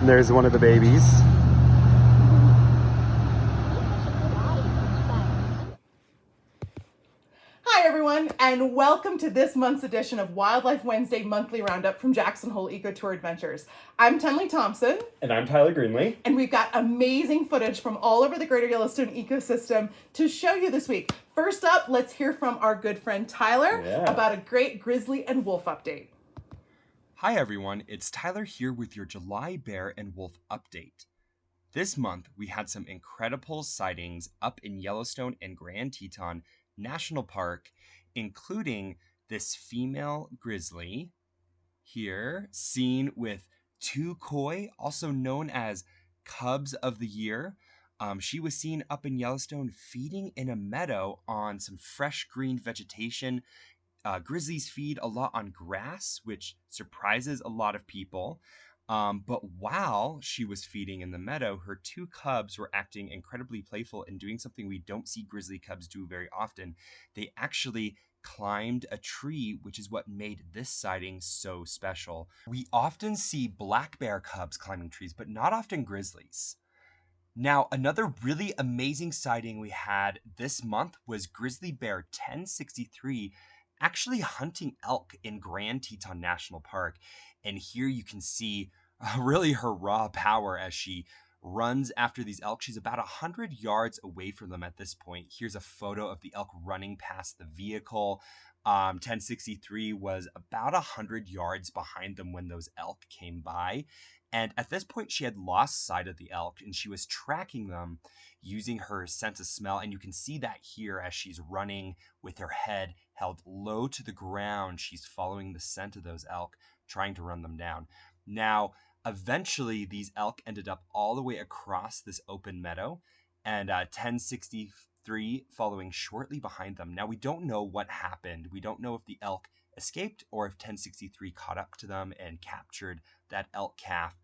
And there's one of the babies. Hi everyone, and welcome to this month's edition of Wildlife Wednesday Monthly Roundup from Jackson Hole Eco Tour Adventures. I'm Tenley Thompson. And I'm Tyler Greenlee. And we've got amazing footage from all over the greater Yellowstone ecosystem to show you this week. First up, let's hear from our good friend Tyler about a great grizzly and wolf update. Hi everyone, it's Tyler here with your July bear and wolf update. This month, we had some incredible sightings up in Yellowstone and Grand Teton National Park, including this female grizzly here, seen with two koi, also known as cubs of the year. She was seen up in Yellowstone feeding in a meadow on some fresh green vegetation. Grizzlies feed a lot on grass, which surprises a lot of people. But while she was feeding in the meadow, her two cubs were acting incredibly playful and doing something we don't see grizzly cubs do very often. They actually climbed a tree, which is what made this sighting so special. We often see black bear cubs climbing trees, but not often grizzlies. Now, another really amazing sighting we had this month was grizzly bear 1063 actually hunting elk in Grand Teton National Park. And here you can see really her raw power as she runs after these elk. She's about 100 yards away from them at this point. Here's a photo of the elk running past the vehicle. 1063 was about 100 yards behind them when those elk came by. And at this point, she had lost sight of the elk and she was tracking them using her sense of smell. And you can see that here as she's running with her head held low to the ground. She's following the scent of those elk, trying to run them down. Now, eventually, these elk ended up all the way across this open meadow, and 1063 following shortly behind them. Now, we don't know what happened. We don't know if the elk escaped or if 1063 caught up to them and captured that elk calf.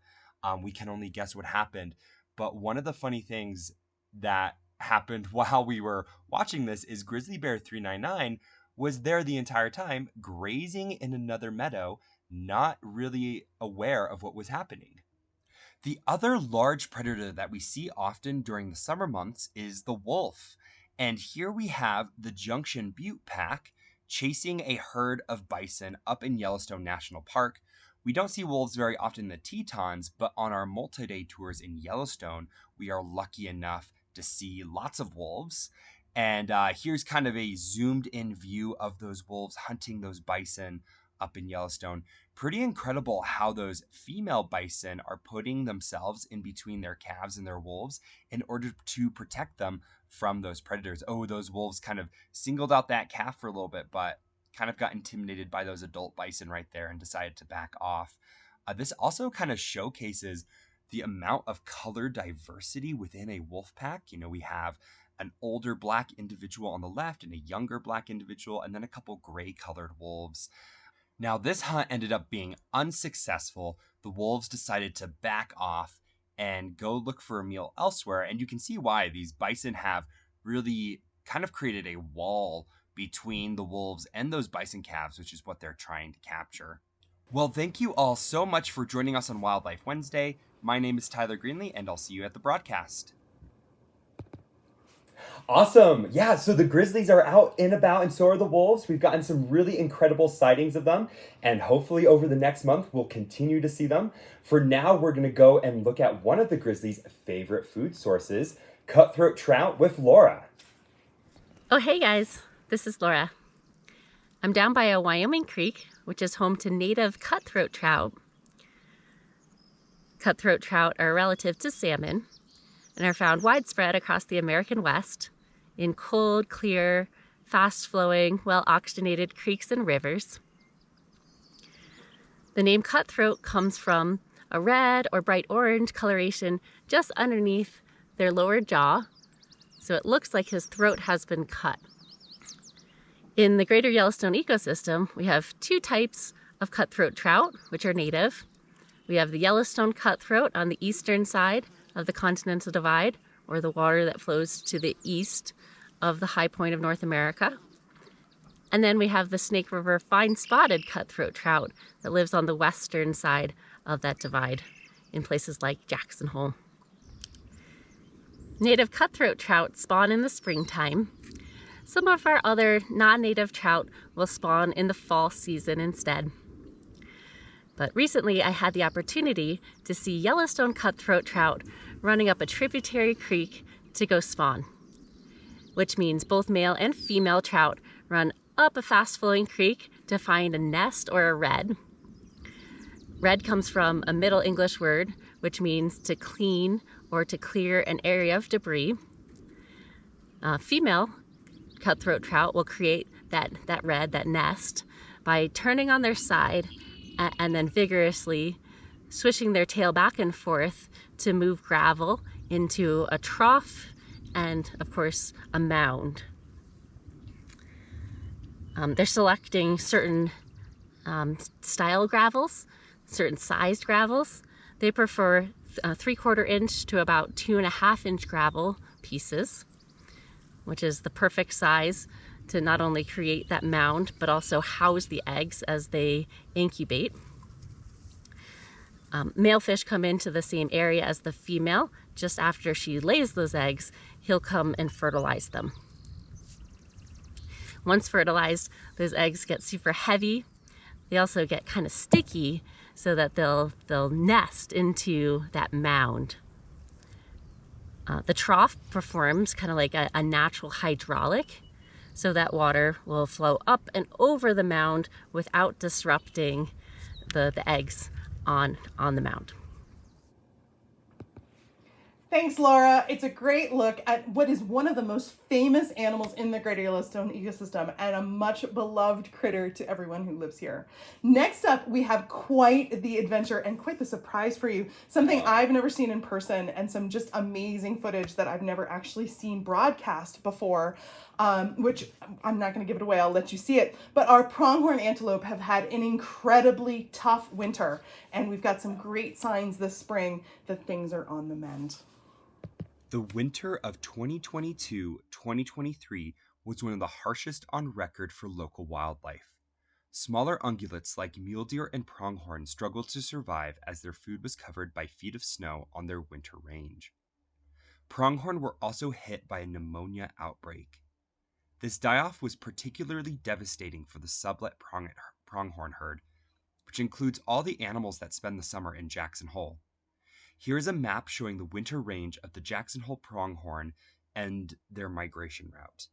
We can only guess what happened. But one of the funny things that happened while we were watching this is grizzly bear 399 was there the entire time, grazing in another meadow, not really aware of what was happening. The other large predator that we see often during the summer months is the wolf. And here we have the Junction Butte pack chasing a herd of bison up in Yellowstone National Park. We don't see wolves very often in the Tetons, but on our multi-day tours in Yellowstone, we are lucky enough to see lots of wolves. And here's kind of a zoomed in view of those wolves hunting those bison up in Yellowstone. Pretty incredible how those female bison are putting themselves in between their calves and their wolves in order to protect them from those predators. Oh, those wolves kind of singled out that calf for a little bit, but kind of got intimidated by those adult bison right there and decided to back off. This also kind of showcases the amount of color diversity within a wolf pack. You know, we have an older black individual on the left and a younger black individual, and then a couple gray colored wolves. Now, this hunt ended up being unsuccessful. The wolves decided to back off and go look for a meal elsewhere. And you can see why. These bison have really kind of created a wall between the wolves and those bison calves, which is what they're trying to capture. Well, thank you all so much for joining us on Wildlife Wednesday. My name is Tyler Greenlee, and I'll see you at the broadcast. Awesome. Yeah, so the grizzlies are out and about, and so are the wolves. We've gotten some really incredible sightings of them, and hopefully over the next month, we'll continue to see them. For now, we're going to go and look at one of the grizzlies' favorite food sources, cutthroat trout, with Laura. Oh, hey guys, this is Laura. I'm down by a Wyoming creek, which is home to native cutthroat trout. Cutthroat trout are relative to salmon and are found widespread across the American West in cold, clear, fast-flowing, well-oxygenated creeks and rivers. The name cutthroat comes from a red or bright orange coloration just underneath their lower jaw, so it looks like his throat has been cut. In the greater Yellowstone ecosystem, we have two types of cutthroat trout, which are native. We have the Yellowstone cutthroat on the eastern side of the Continental Divide, or the water that flows to the east of the high point of North America. And then we have the Snake River fine-spotted cutthroat trout that lives on the western side of that divide. in places like Jackson Hole. Native cutthroat trout spawn in the springtime. Some of our other non-native trout will spawn in the fall season instead. But recently I had the opportunity to see Yellowstone cutthroat trout running up a tributary creek to go spawn, which means both male and female trout run up a fast-flowing creek to find a nest or a redd. Redd comes from a Middle English word, which means to clean or to clear an area of debris. Female cutthroat trout will create that redd, that nest, by turning on their side and then vigorously swishing their tail back and forth to move gravel into a trough and, of course, a mound. They're selecting certain style gravels, certain sized gravels. They prefer 3/4 inch to about 2.5 inch gravel pieces, which is the perfect size to not only create that mound, but also house the eggs as they incubate. Male fish come into the same area as the female. Just after she lays those eggs, he'll come and fertilize them. Once fertilized, those eggs get super heavy. They also get kind of sticky so that they'll nest into that mound. The trough performs kind of like a natural hydraulic, so that water will flow up and over the mound without disrupting the eggs on the mound. Thanks, Laura. It's a great look at what is one of the most famous animals in the Greater Yellowstone ecosystem and a much beloved critter to everyone who lives here. Next up, we have quite the adventure and quite the surprise for you. Something I've never seen in person and some just amazing footage that I've never actually seen broadcast before, which I'm not going to give it away. I'll let you see it. But our pronghorn antelope have had an incredibly tough winter, and we've got some great signs this spring that things are on the mend. The winter of 2022-2023 was one of the harshest on record for local wildlife. Smaller ungulates like mule deer and pronghorn struggled to survive as their food was covered by feet of snow on their winter range. Pronghorn were also hit by a pneumonia outbreak. This die-off was particularly devastating for the sublet pronghorn herd, which includes all the animals that spend the summer in Jackson Hole. Here is a map showing the winter range of the Jackson Hole pronghorn and their migration route.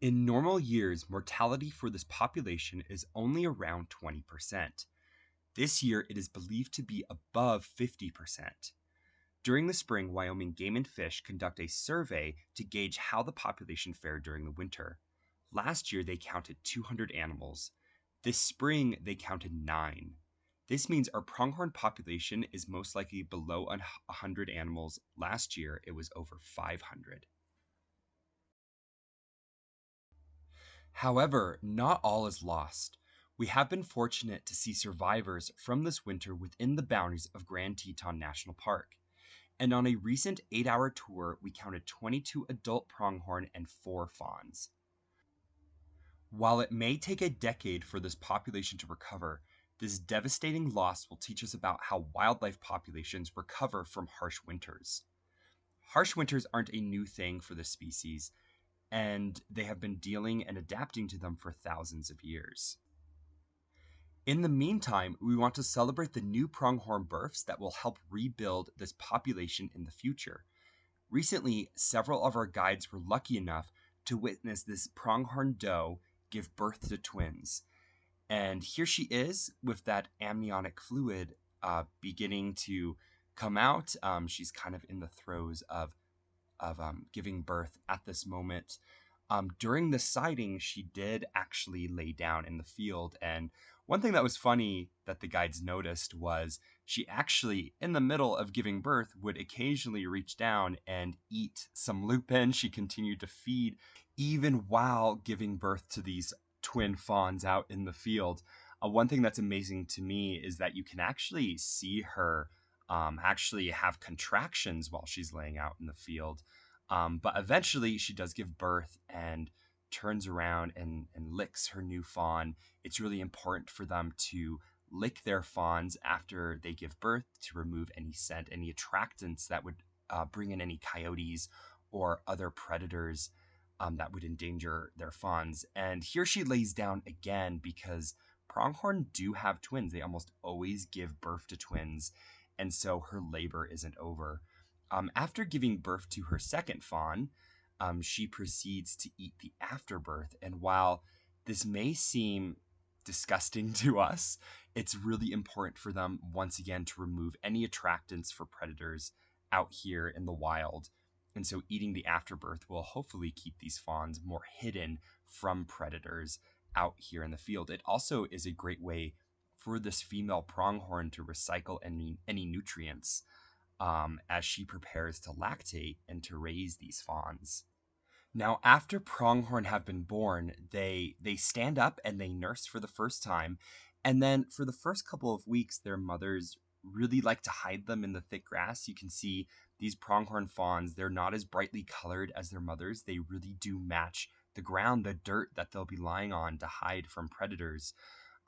In normal years, mortality for this population is only around 20%. This year, it is believed to be above 50%. During the spring, Wyoming Game and Fish conduct a survey to gauge how the population fared during the winter. Last year, they counted 200 animals. This spring, they counted 9. This means our pronghorn population is most likely below 100 animals. Last year, it was over 500. However, not all is lost. We have been fortunate to see survivors from this winter within the boundaries of Grand Teton National Park. And on a recent 8-hour tour, we counted 22 adult pronghorn and 4 fawns. While it may take a decade for this population to recover, this devastating loss will teach us about how wildlife populations recover from harsh winters. Harsh winters aren't a new thing for the species, and they have been dealing and adapting to them for thousands of years. In the meantime, we want to celebrate the new pronghorn births that will help rebuild this population in the future. Recently, several of our guides were lucky enough to witness this pronghorn doe give birth to twins. And here she is with that amniotic fluid beginning to come out. She's kind of in the throes of giving birth at this moment. During the sighting, she did actually lay down in the field. And one thing that was funny that the guides noticed was she actually, in the middle of giving birth, would occasionally reach down and eat some lupin. She continued to feed even while giving birth to these twin fawns out in the field. One thing that's amazing to me is that you can actually see her actually have contractions while she's laying out in the field. But eventually she does give birth and turns around and licks her new fawn. It's really important for them to lick their fawns after they give birth to remove any scent, any attractants that would bring in any coyotes or other predators that would endanger their fawns. And here she lays down again because pronghorn do have twins. They almost always give birth to twins, and so her labor isn't over. After giving birth to her second fawn, she proceeds to eat the afterbirth. And while this may seem disgusting to us, it's really important for them, once again, to remove any attractants for predators out here in the wild. And so eating the afterbirth will hopefully keep these fawns more hidden from predators out here in the field. It also is a great way for this female pronghorn to recycle any nutrients as she prepares to lactate and to raise these fawns. Now, after pronghorn have been born, they stand up and they nurse for the first time. And then for the first couple of weeks, their mothers really like to hide them in the thick grass. You can see these pronghorn fawns, they're not as brightly colored as their mothers. They really do match the ground, the dirt that they'll be lying on to hide from predators.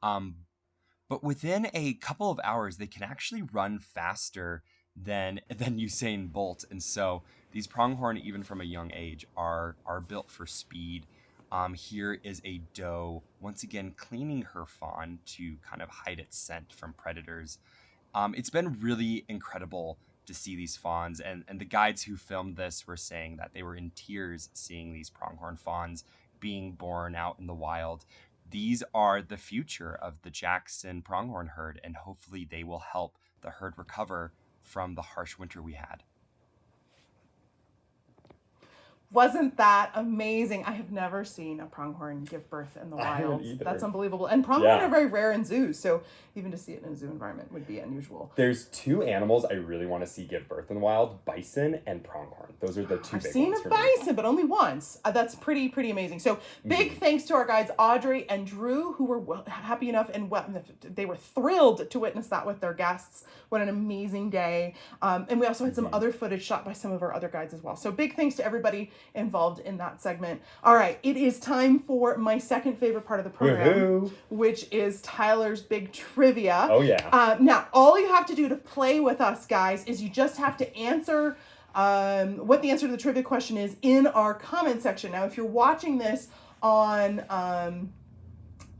But within a couple of hours, they can actually run faster than Usain Bolt. And so these pronghorn, even from a young age, are built for speed. Here is a doe, once again, cleaning her fawn to kind of hide its scent from predators. It's been really incredible to see these fawns, and the guides who filmed this were saying that they were in tears seeing these pronghorn fawns being born out in the wild. These are the future of the Jackson pronghorn herd, and hopefully they will help the herd recover from the harsh winter we had. Wasn't that amazing? I have never seen a pronghorn give birth in the wild. That's unbelievable. And pronghorn are very rare in zoos, so even to see it in a zoo environment would be unusual. There's two animals I really want to see give birth in the wild: bison and pronghorn. Those are the two big ones. I've seen a bison, but only once. That's pretty amazing. So big thanks to our guides Audrey and Drew, who were happy enough and they were thrilled to witness that with their guests. What an amazing day. And we also had some other footage shot by some of our other guides as well. So big thanks to everybody involved in that segment. All right, it is time for my second favorite part of the program, which is Tyler's big trivia. Oh yeah. Now, all you have to do to play with us, guys, is you just have to answer what the answer to the trivia question is in our comment section. Now, if you're watching this on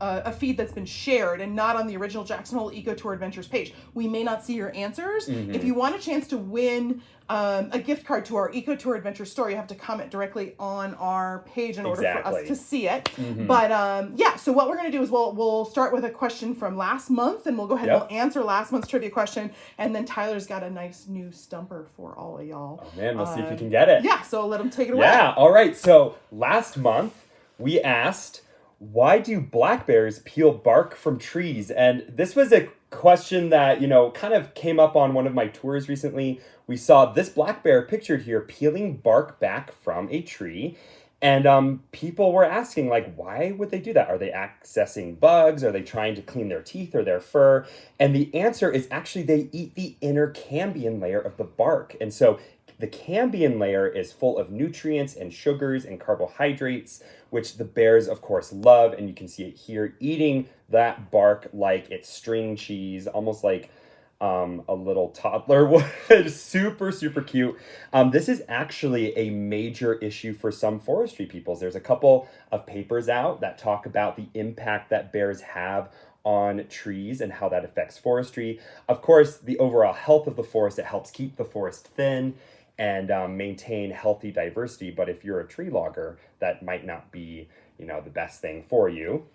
a feed that's been shared and not on the original Jackson Hole Eco Tour Adventures page, we may not see your answers. If you want a chance to win a gift card to our Eco Tour Adventure store, you have to comment directly on our page in order for us to see it. But yeah, so what we're going to do is we'll start with a question from last month, and we'll go ahead and we'll answer last month's trivia question, and then Tyler's got a nice new stumper for all of y'all. Oh man, we'll see if you can get it. Yeah, so I'll let him take it away. Yeah, all right. So last month we asked, why do black bears peel bark from trees? And this was a question that, kind of came up on one of my tours recently. We saw this black bear pictured here peeling bark back from a tree. And people were asking, why would they do that? Are they accessing bugs? Are they trying to clean their teeth or their fur? And the answer is actually they eat the inner cambium layer of the bark. And so the cambium layer is full of nutrients and sugars and carbohydrates, which the bears, of course, love. And you can see it here eating that bark like it's string cheese, almost like a little toddler would. Super, super cute. This is actually a major issue for some forestry peoples. There's a couple of papers out that talk about the impact that bears have on trees and how that affects forestry. Of course, the overall health of the forest, it helps keep the forest thin and maintain healthy diversity. But if you're a tree logger, that might not be, the best thing for you.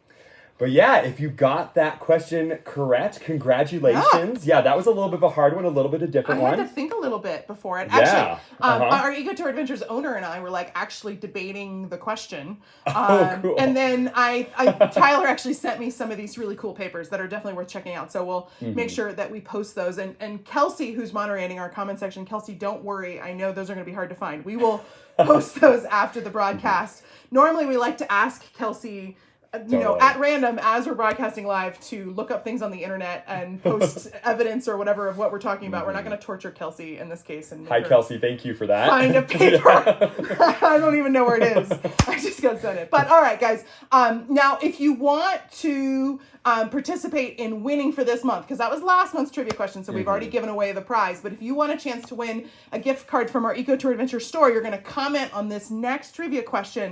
But yeah, if you got that question correct, congratulations. Yeah, that was a little bit of a hard one, a little bit of a different one. I had to think a little bit before it. Actually, our Eco Tour Adventures owner and I were actually debating the question. Cool. And then Tyler actually sent me some of these really cool papers that are definitely worth checking out. So we'll make sure that we post those. And Kelsey, who's moderating our comment section, Kelsey, don't worry. I know those are going to be hard to find. We will post those after the broadcast. Normally, we like to ask Kelsey Totally. at random as we're broadcasting live to look up things on the internet and post evidence or whatever of what we're talking about. We're not going to torture Kelsey in this case. And Hi, Kelsey. Thank you for that. Find a paper. I don't even know where it is. I just got sent it. But all right, guys. Now, if you want to participate in winning for this month, because that was last month's trivia question, so we've already given away the prize. But if you want a chance to win a gift card from our Eco Tour Adventure store, you're going to comment on this next trivia question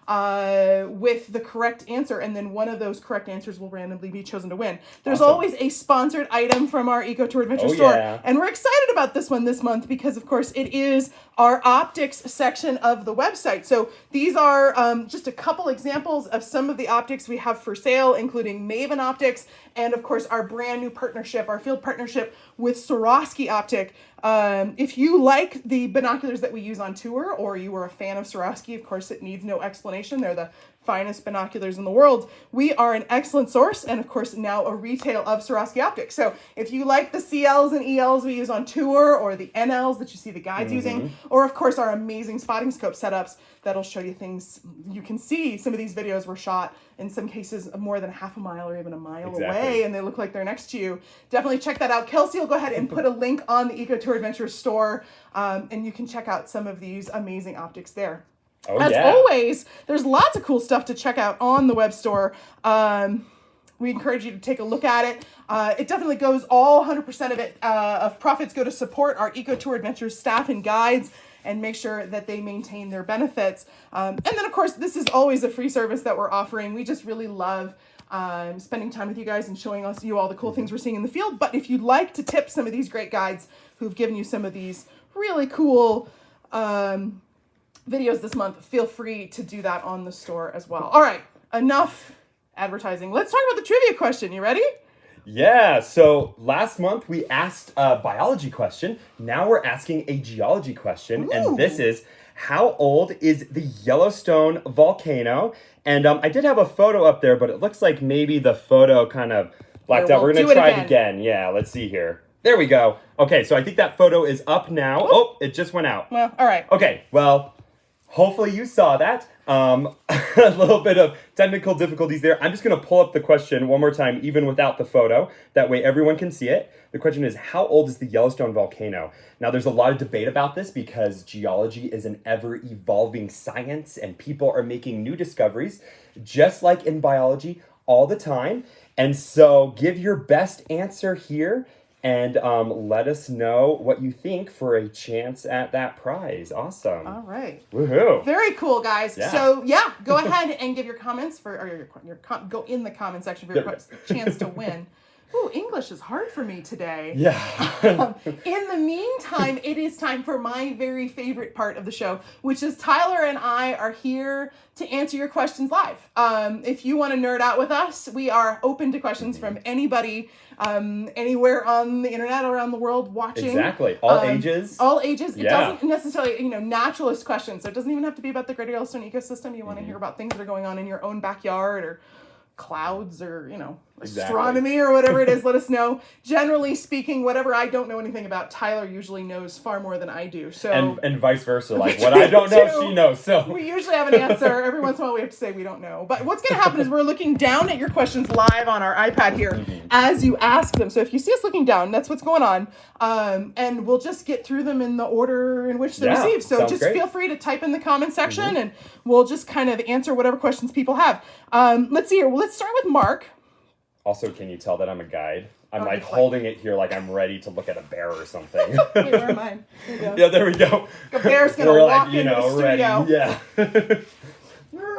with the correct answer, and then one of those correct answers will randomly be chosen to win. There's always a sponsored item from our Eco Tour Adventure store, and we're excited about this one this month because, of course, it is our optics section of the website. So these are just a couple examples of some of the optics we have for sale, including Maven Optics, and of course our brand new partnership, our field partnership with Swarovski Optic. If you like the binoculars that we use on tour, or you were a fan of Swarovski, of course it needs no explanation. They're the finest binoculars in the world. We are an excellent source, and of course now a retail of Swarovski Optics. So if you like the CLs and ELs we use on tour, or the NLs that you see the guides using, or of course our amazing spotting scope setups that'll show you things you can see. Some of these videos were shot in some cases more than half a mile or even a mile away, and they look like they're next to you. Definitely check that out. Kelsey will go ahead and put a link on the Eco Tour Adventure store, and you can check out some of these amazing optics there. As always, there's lots of cool stuff to check out on the web store. We encourage you to take a look at it. It definitely goes, all 100% of it, of profits go to support our Eco Tour Adventure staff and guides and make sure that they maintain their benefits. And then, of course, this is always a free service that we're offering. We just really love spending time with you guys and showing you all the cool things we're seeing in the field. But if you'd like to tip some of these great guides who've given you some of these really cool videos this month, feel free to do that on the store as well. All right, enough advertising. Let's talk about the trivia question. You ready? Yeah, so last month we asked a biology question. Now we're asking a geology question. And this is, how old is the Yellowstone volcano? And I did have a photo up there, but it looks like maybe the photo kind of blacked out. We're going to try it again. Yeah, let's see here. There we go. Okay, so I think that photo is up now. Oh, it just went out. Well, all right. Okay, well, hopefully you saw that. A little bit of technical difficulties there. I'm just going to pull up the question one more time, even without the photo. That way everyone can see it. The question is, how old is the Yellowstone volcano? Now, there's a lot of debate about this because geology is an ever-evolving science and people are making new discoveries, just like in biology, all the time. And so give your best answer here and let us know what you think for a chance at that prize. Awesome. All right. Woohoo. Very cool, guys. Yeah. So, yeah, go ahead and give your comments go in the comment section for your chance to win. Ooh, English is hard for me today. Yeah. In the meantime, it is time for my very favorite part of the show, which is Tyler and I are here to answer your questions live. If you want to nerd out with us, we are open to questions from anybody, anywhere on the internet or around the world watching. Exactly. All ages. All ages. It Yeah. doesn't necessarily, naturalist questions. So it doesn't even have to be about the Great Yellowstone ecosystem. You want to hear about things that are going on in your own backyard, or clouds, or astronomy, or whatever it is. Let us know. Generally speaking, whatever I don't know anything about, Tyler usually knows far more than I do. So and vice versa. Like what I don't know, she knows. So we usually have an answer. Every once in a while we have to say we don't know. But what's going to happen is we're looking down at your questions live on our iPad here as you ask them. So if you see us looking down, that's what's going on. And we'll just get through them in the order in which they're received. So just feel free to type in the comment section and we'll just kind of answer whatever questions people have. Let's see here. Well, let's start with Mark. Also, can you tell that I'm a guide? I'm like holding it here like I'm ready to look at a bear or something. Wait, where am I? There you go. Yeah, there we go. The bear's going to walk into the studio. Ready. Yeah.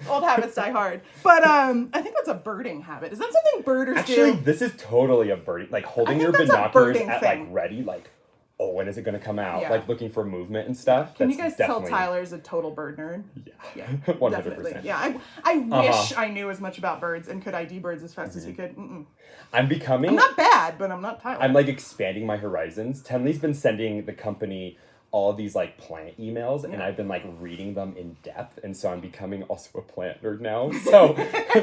Old habits die hard. But I think that's a birding habit. Is that something birders do? Actually, this is totally a birding. Like holding your binoculars at like ready, like, oh, when is it going to come out? Yeah. Like looking for movement and stuff. Can you guys tell Tyler's a total bird nerd? Yeah. 100%. 100%. Yeah, I wish I knew as much about birds and could ID birds as fast as you could. I'm becoming... I'm not bad, but I'm not Tyler. I'm like expanding my horizons. Tenley's been sending the company all of these like plant emails, and I've been like reading them in depth, and so I'm becoming also a plant nerd now. So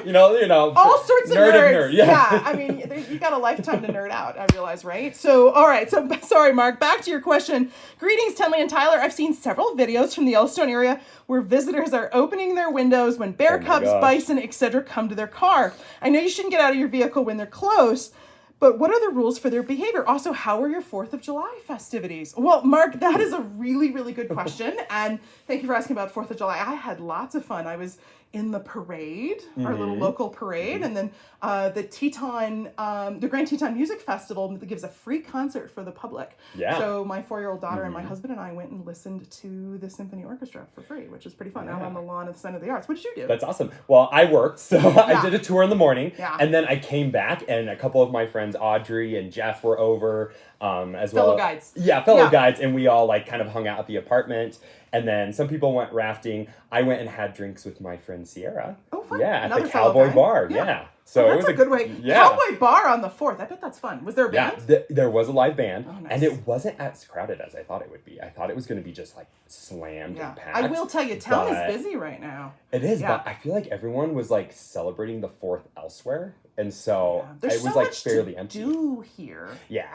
you know, all sorts of nerd nerds. yeah. I mean, you got a lifetime to nerd out, I realize, right? So, all right. So, sorry, Mark. Back to your question. Greetings, Tenley and Tyler. I've seen several videos from the Yellowstone area where visitors are opening their windows when bear cubs, bison, etc. come to their car. I know you shouldn't get out of your vehicle when they're close, but what are the rules for their behavior? Also, how are your 4th of July festivities? Well, Mark, that is a really, really good question. And thank you for asking about 4th of July. I had lots of fun. I was in the parade, our little local parade, and then the Grand Teton Music Festival that gives a free concert for the public. Yeah. So my 4-year-old daughter and my husband and I went and listened to the symphony orchestra for free, which is pretty fun, out on the lawn of the Center of the Arts. What did you do? That's awesome. Well, I worked, so I did a tour in the morning, and then I came back, and a couple of my friends, Audrey and Jeff, were over, as well. Fellow guides. Yeah, fellow guides, and we all like kind of hung out at the apartment. And then some people went rafting. I went and had drinks with my friend Sierra. Oh, fun. Yeah, at Another the fellow Cowboy guide. Bar. Yeah. So that's it was a good way. Yeah. Cowboy Bar on the 4th. I bet that's fun. Was there a band? Yeah, there was a live band, nice. and it wasn't as crowded as I thought it would be. I thought it was going to be just like slammed and packed. I will tell you, town is busy right now. It is, but I feel like everyone was like celebrating the 4th elsewhere, and so There's it was so like much fairly to empty. do here. Yeah.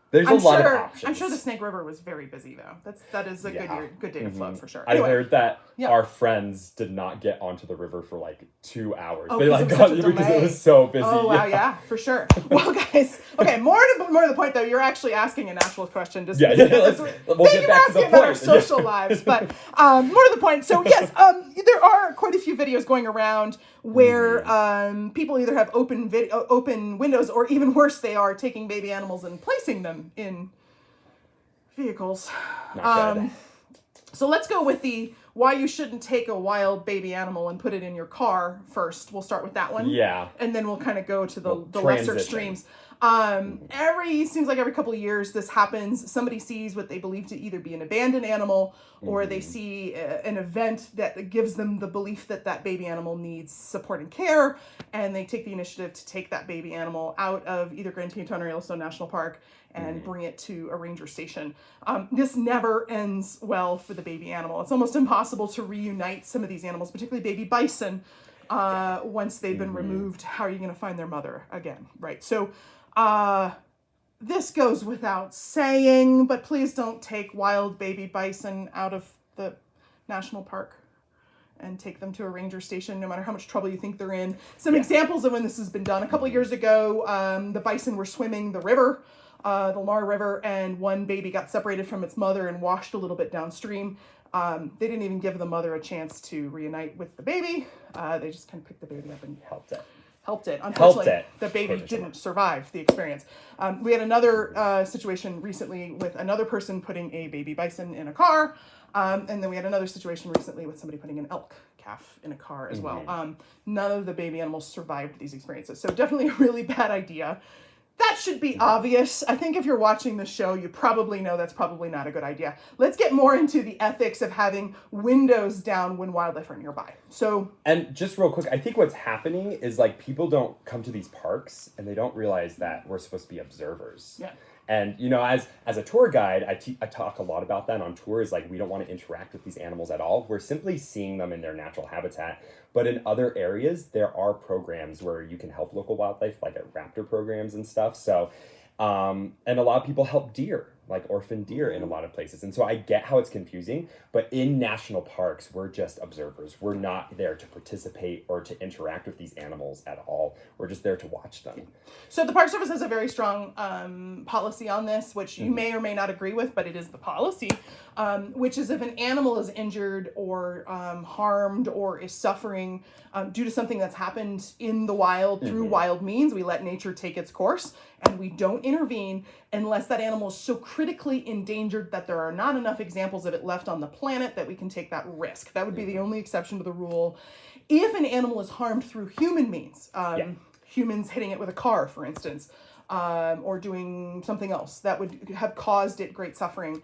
There's a lot of options. I'm sure the Snake River was very busy though. That is a good day to float for sure. I heard that our friends did not get onto the river for like 2 hours. Oh, they like got because it was so busy. Oh wow, yeah, for sure. Well, guys, okay, more to the point though. You're actually asking a naturalist question. Just we'll thank get you back for to the asking about our point. social lives, but more to the point. So yes, there are quite a few videos going around where people either have open windows, or even worse, they are taking baby animals and placing them in vehicles. Not good. So let's go with the why you shouldn't take a wild baby animal and put it in your car first. We'll start with that one. Yeah. And then we'll kind of go to the lesser extremes. Seems like every couple of years this happens. Somebody sees what they believe to either be an abandoned animal, or they see an event that gives them the belief that that baby animal needs support and care, and they take the initiative to take that baby animal out of either Grand Teton or Yellowstone National Park and bring it to a ranger station. This never ends well for the baby animal. It's almost impossible to reunite some of these animals, particularly baby bison, once they've been removed. How are you going to find their mother again, right? So this goes without saying, but please don't take wild baby bison out of the national park and take them to a ranger station, no matter how much trouble you think they're in. Some examples of when this has been done. A couple of years ago, the bison were swimming the river, the Lamar River, and one baby got separated from its mother and washed a little bit downstream. They didn't even give the mother a chance to reunite with the baby. They just kind of picked the baby up and helped it. Unfortunately, the baby didn't survive the experience. We had another situation recently with another person putting a baby bison in a car. And then we had another situation recently with somebody putting an elk calf in a car as well. None of the baby animals survived these experiences. So definitely a really bad idea. That should be obvious. I think if you're watching the show, you probably know that's probably not a good idea. Let's get more into the ethics of having windows down when wildlife are nearby. And just real quick, I think what's happening is like people don't come to these parks and they don't realize that we're supposed to be observers. Yeah. And, you know, as a tour guide, I talk a lot about that on tours. Like, we don't want to interact with these animals at all. We're simply seeing them in their natural habitat. But in other areas, there are programs where you can help local wildlife, like at raptor programs and stuff. So, and a lot of people help deer, like orphan deer in a lot of places. And so I get how it's confusing, but in national parks, we're just observers. We're not there to participate or to interact with these animals at all. We're just there to watch them. So the Park Service has a very strong policy on this, which you may or may not agree with, but it is the policy, which is if an animal is injured or harmed or is suffering due to something that's happened in the wild through wild means, we let nature take its course and we don't intervene unless that animal is so critically endangered that there are not enough examples of it left on the planet that we can take that risk. That would be the only exception to the rule. If an animal is harmed through human means, humans hitting it with a car, for instance, or doing something else that would have caused it great suffering,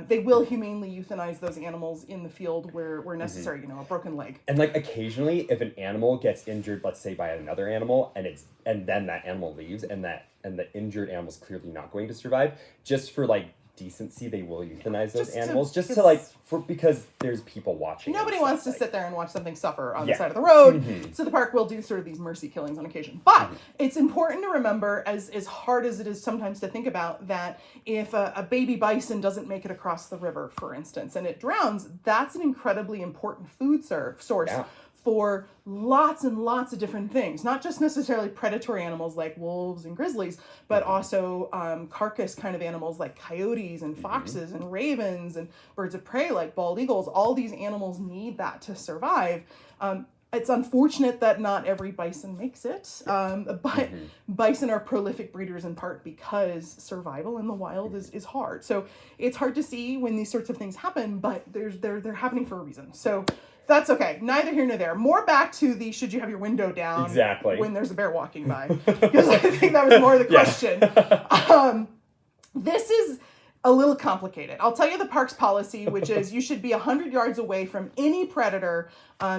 they will humanely euthanize those animals in the field where necessary, you know, a broken leg. And like occasionally if an animal gets injured, let's say by another animal, and then that animal leaves and the injured animal's clearly not going to survive, just for like decency, they will euthanize those Just to- animals just to because- like because there's people watching. Nobody and wants to stuff, sit there and watch something suffer on Yeah. the side of the road. Mhm. So the park will do sort of these mercy killings on occasion. But it's important to remember, as hard as it is sometimes to think about, that if a baby bison doesn't make it across the river, for instance, and it drowns, that's an incredibly important food source. Yeah. For lots and lots of different things, not just necessarily predatory animals like wolves and grizzlies, but also carcass kind of animals like coyotes and foxes and ravens and birds of prey like bald eagles. All these animals need that to survive. It's unfortunate that not every bison makes it, but bison are prolific breeders in part because survival in the wild is hard. So it's hard to see when these sorts of things happen, but they're happening for a reason. So that's okay. Neither here nor there. More back to the should you have your window down Exactly. when there's a bear walking by. Because I think that was more the question. This is a little complicated. I'll tell you the park's policy, which is you should be 100 yards away from any predator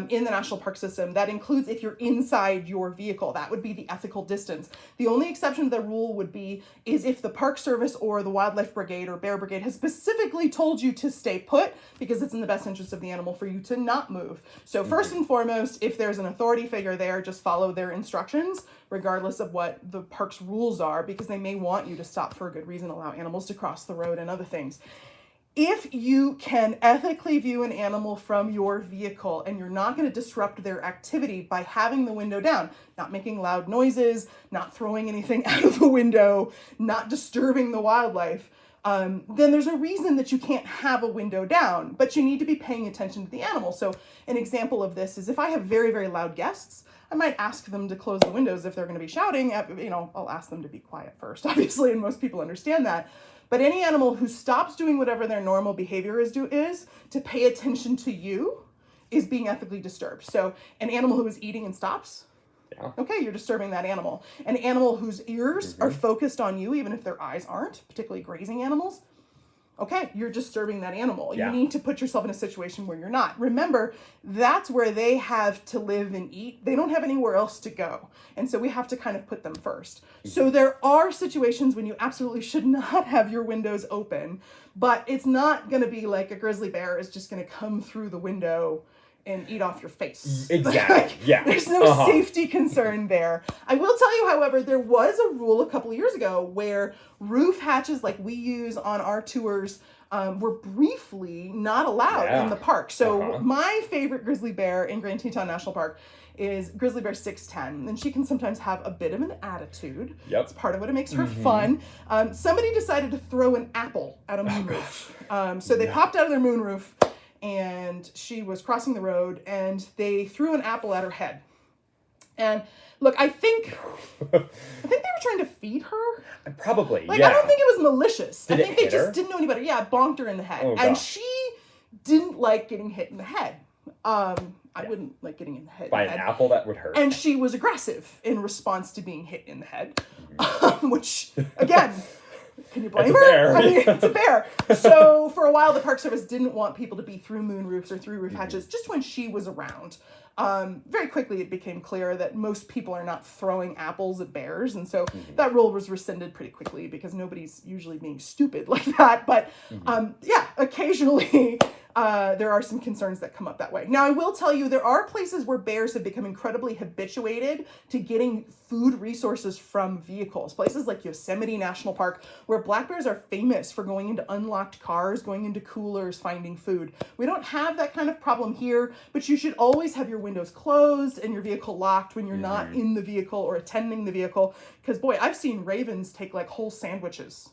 in the national park system. That includes if you're inside your vehicle. That would be the ethical distance. The only exception to the rule would be is if the Park Service or the Wildlife Brigade or Bear Brigade has specifically told you to stay put because it's in the best interest of the animal for you to not move. So first and foremost, if there's an authority figure there, just follow their instructions, regardless of what the park's rules are, because they may want you to stop for a good reason, allow animals to cross the road and other things. If you can ethically view an animal from your vehicle and you're not going to disrupt their activity by having the window down, not making loud noises, not throwing anything out of the window, not disturbing the wildlife, then there's a reason that you can't have a window down, but you need to be paying attention to the animal. So an example of this is if I have very, very loud guests, I might ask them to close the windows if they're going to be shouting. I'll ask them to be quiet first, obviously, and most people understand that. But any animal who stops doing whatever their normal behavior is to pay attention to you is being ethically disturbed. So an animal who is eating and stops, okay, you're disturbing that animal. An animal whose ears are focused on you, even if their eyes aren't, particularly grazing animals, okay, you're disturbing that animal. Yeah. You need to put yourself in a situation where you're not. Remember, that's where they have to live and eat. They don't have anywhere else to go. And so we have to kind of put them first. So there are situations when you absolutely should not have your windows open, but it's not going to be like a grizzly bear is just going to come through the window and eat off your face. Exactly. Yeah. There's no safety concern there. I will tell you, however, there was a rule a couple of years ago where roof hatches like we use on our tours were briefly not allowed in the park. So my favorite grizzly bear in Grand Teton National Park is grizzly bear 610, and she can sometimes have a bit of an attitude. Yep. It's part of what it makes her fun. Somebody decided to throw an apple at a moonroof. So they popped out of their moonroof, and she was crossing the road, and they threw an apple at her head. And look, I think they were trying to feed her. Probably, I don't think it was malicious. Did I think it they hit just her? didn't know any better. Yeah, it bonked her in the head. Oh, and gosh. she didn't like getting hit in the head. I wouldn't like getting in the head. By an apple, that would hurt. And she was aggressive in response to being hit in the head. Which, again, can you blame It's a her? bear. I mean, it's a bear. So for a while, the Park Service didn't want people to be through moon roofs or through roof hatches just when she was around. Very quickly, it became clear that most people are not throwing apples at bears. And so that rule was rescinded pretty quickly because nobody's usually being stupid like that. But occasionally there are some concerns that come up that way. Now, I will tell you, there are places where bears have become incredibly habituated to getting food resources from vehicles. Places like Yosemite National Park, where black bears are famous for going into unlocked cars, going into coolers, finding food. We don't have that kind of problem here, but you should always have your windows closed and your vehicle locked when you're not in the vehicle or attending the vehicle. Because, boy, I've seen ravens take like whole sandwiches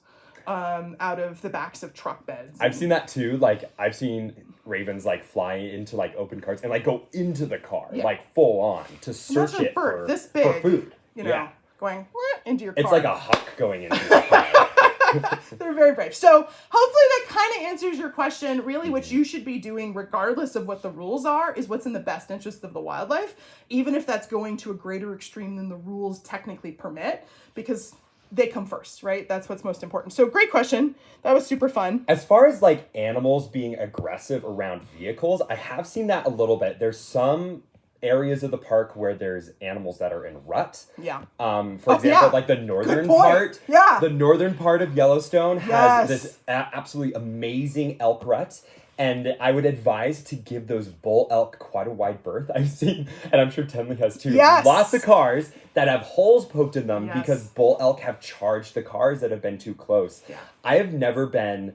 out of the backs of truck beds. I've seen that too. Like, I've seen ravens like fly into like open carts and like go into the car, like full on to search Imagine a it bird for, this big, for food. You know, going into your car. It's like a hawk going into the car. They're very brave. So hopefully that kind of answers your question. Really, what you should be doing, regardless of what the rules are, is what's in the best interest of the wildlife, even if that's going to a greater extreme than the rules technically permit, because they come first, right? That's what's most important. So great question. That was super fun. As far as like animals being aggressive around vehicles, I have seen that a little bit. There's some areas of the park where there's animals that are in rut. Yeah. For example, like the northern part. Yeah. The northern part of Yellowstone has Yes. this absolutely amazing elk rut. And I would advise to give those bull elk quite a wide berth. I've seen, and I'm sure Tenley has too, Yes. lots of cars that have holes poked in them Yes. because bull elk have charged the cars that have been too close. Yeah. I have never been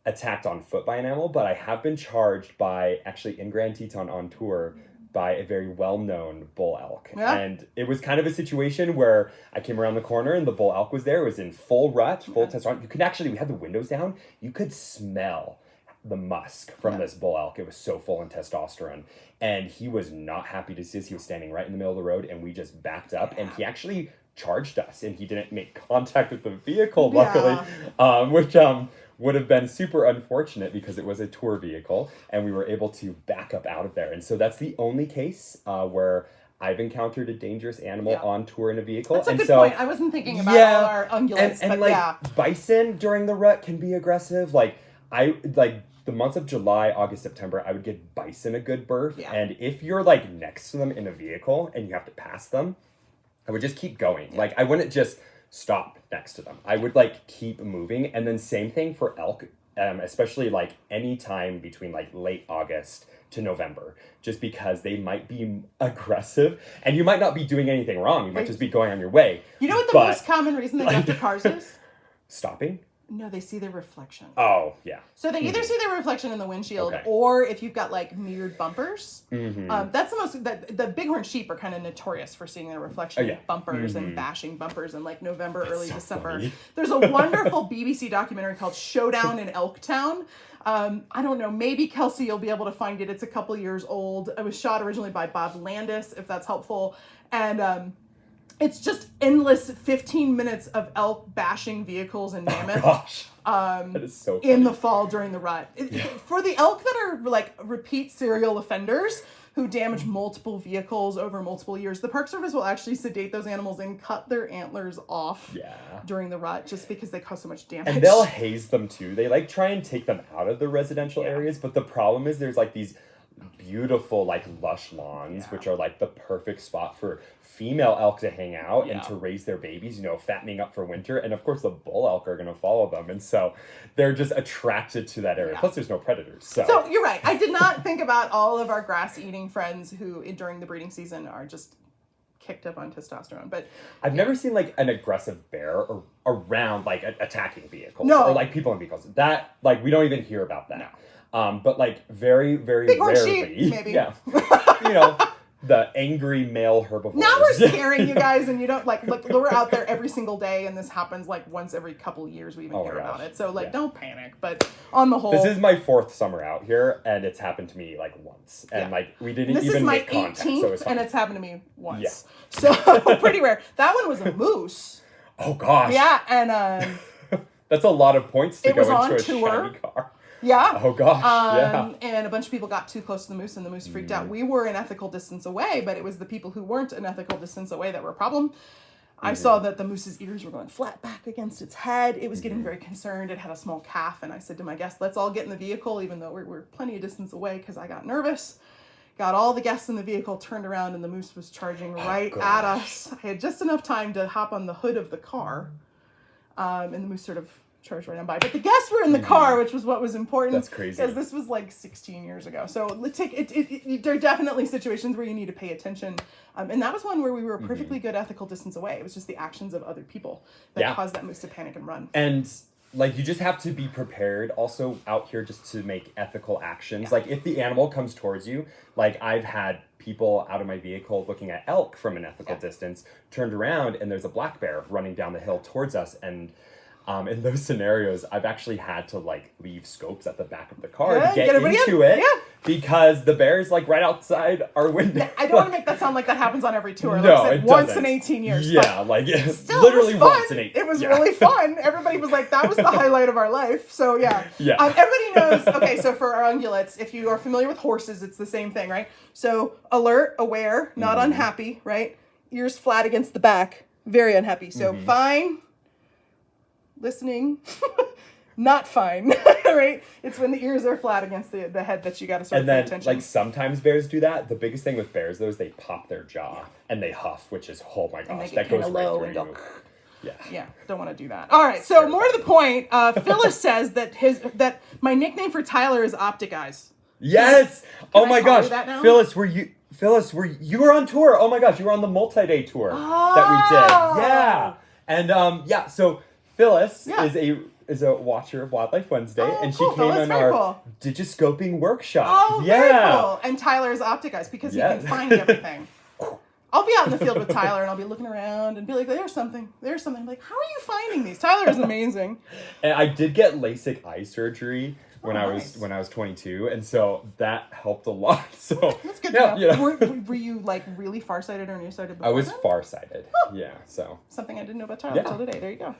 attacked on foot by an animal, but I have been charged by, actually in Grand Teton on tour, by a very well-known bull elk. Yeah. And it was kind of a situation where I came around the corner and the bull elk was there. It was in full rut, full testosterone. You could actually, we had the windows down, you could smell the musk from this bull elk. It was so full in testosterone. And he was not happy to see us. He was standing right in the middle of the road and we just backed up and he actually charged us and he didn't make contact with the vehicle, luckily, which would have been super unfortunate because it was a tour vehicle and we were able to back up out of there. And so that's the only case where I've encountered a dangerous animal on tour in a vehicle. That's a and good so, point. I wasn't thinking about all our ungulates, and but like bison during the rut can be aggressive. Like the months of July, August, September, I would give bison a good berth. Yeah. And if you're like next to them in a vehicle and you have to pass them, I would just keep going. Like I wouldn't just stop next to them. I would like keep moving. And then same thing for elk, especially like any time between like late August to November, just because they might be aggressive and you might not be doing anything wrong. You might just be going on your way. You know what the most common reason they go after cars is? Stopping? No, they see their reflection. Oh, yeah. So they either see their reflection in the windshield, Okay. or if you've got like mirrored bumpers. Mm-hmm. That's the most. The bighorn sheep are kind of notorious for seeing their reflection in bumpers and Mm-hmm. bashing bumpers in like November, early so December. funny. There's a wonderful BBC documentary called Showdown in Elktown. I don't know, maybe Kelsey, you'll be able to find it. It's a couple years old. It was shot originally by Bob Landis, if that's helpful. And it's just endless 15 minutes of elk bashing vehicles in Mammoth. Gosh. That is so funny. In the fall during the rut. For the elk that are like repeat serial offenders who damage multiple vehicles over multiple years, the Park Service will actually sedate those animals and cut their antlers off during the rut just because they cause so much damage. And they'll haze them too. They like try and take them out of the residential areas, but the problem is there's like these beautiful like lush lawns which are like the perfect spot for female elk to hang out and to raise their babies, you know, fattening up for winter. And of course the bull elk are going to follow them, and so they're just attracted to that area. Plus there's no predators, so you're right. I did not think about all of our grass eating friends who during the breeding season are just kicked up on testosterone. But I've never seen like an aggressive bear or around like attacking vehicles No. or like people in vehicles. That like we don't even hear about that. No. But like very, very Bighorn rarely, sheep, maybe. you know, the angry male herbivores. now we're scaring you guys, and you don't like look. We're out there every single day, and this happens like once every couple years. We even hear about it. So like, don't panic. But on the whole, this is my 4th summer out here, and it's happened to me like once, and like we didn't this even is my make contact. 18th, So it's fine. and it's happened to me once. So pretty rare. That one was a moose. Oh gosh. Yeah, and that's a lot of points to it go was into on a tour. shiny car. Yeah. Oh gosh. And a bunch of people got too close to the moose, and the moose freaked out. We were an ethical distance away, but it was the people who weren't an ethical distance away that were a problem. I saw that the moose's ears were going flat back against its head. It was getting very concerned. It had a small calf, and I said to my guests, let's all get in the vehicle, even though we're plenty of distance away, because I got nervous. Got all the guests in the vehicle, turned around, and the moose was charging right at us. I had just enough time to hop on the hood of the car, and the moose sort of charged right on by. But the guests were in the car, which was what was important. That's crazy. Because this was like 16 years ago. So let's take it. There are definitely situations where you need to pay attention. And that was one where we were a perfectly good ethical distance away. It was just the actions of other people that caused that moose to panic and run. And like you just have to be prepared also out here just to make ethical actions. Like if the animal comes towards you, like I've had people out of my vehicle looking at elk from an ethical distance, turned around and there's a black bear running down the hill towards us, and in those scenarios, I've actually had to like leave scopes at the back of the car to get into it because the bear is like right outside our window. I don't want to make that sound like that happens on every tour. No, like I said, it once doesn't. in 18 years. Yeah, like Still, literally it was fun. once in 18. It was really fun. Everybody was like, that was the highlight of our life. So yeah. Everybody knows. Okay, so for our ungulates, if you are familiar with horses, it's the same thing, right? So alert, aware, not unhappy, right? Ears flat against the back, very unhappy. So fine, listening, not fine, right? It's when the ears are flat against the head that you got to sort And of pay then, attention. like, sometimes bears do that. The biggest thing with bears, though, is they pop their jaw and they huff, which is, oh my and they gosh, get that goes kind of right low through and go. you. Yeah. Yeah, don't want to do that. All right, so more to the point, Phyllis says that my nickname for Tyler is Optic Eyes. Yes. Oh I my call you gosh, that now? Phyllis, you were on tour? Oh my gosh, you were on the multi-day tour that we did. Yeah. And so Phyllis Yeah. is a watcher of Wildlife Wednesday, Oh, and she cool, came Phyllis, in very our cool. digiscoping workshop. Oh, yeah. very cool. And Tyler is Optic Eyes because he Yeah. can find everything. I'll be out in the field with Tyler and I'll be looking around and be like, there's something. I'm like, how are you finding these? Tyler is amazing. And I did get LASIK eye surgery when nice. I was 22, and so that helped a lot. So That's good yeah, to know. you know. Were you like really farsighted or nearsighted before I was then? farsighted. Yeah, so Something I didn't know about Tyler Yeah. until today. There you go.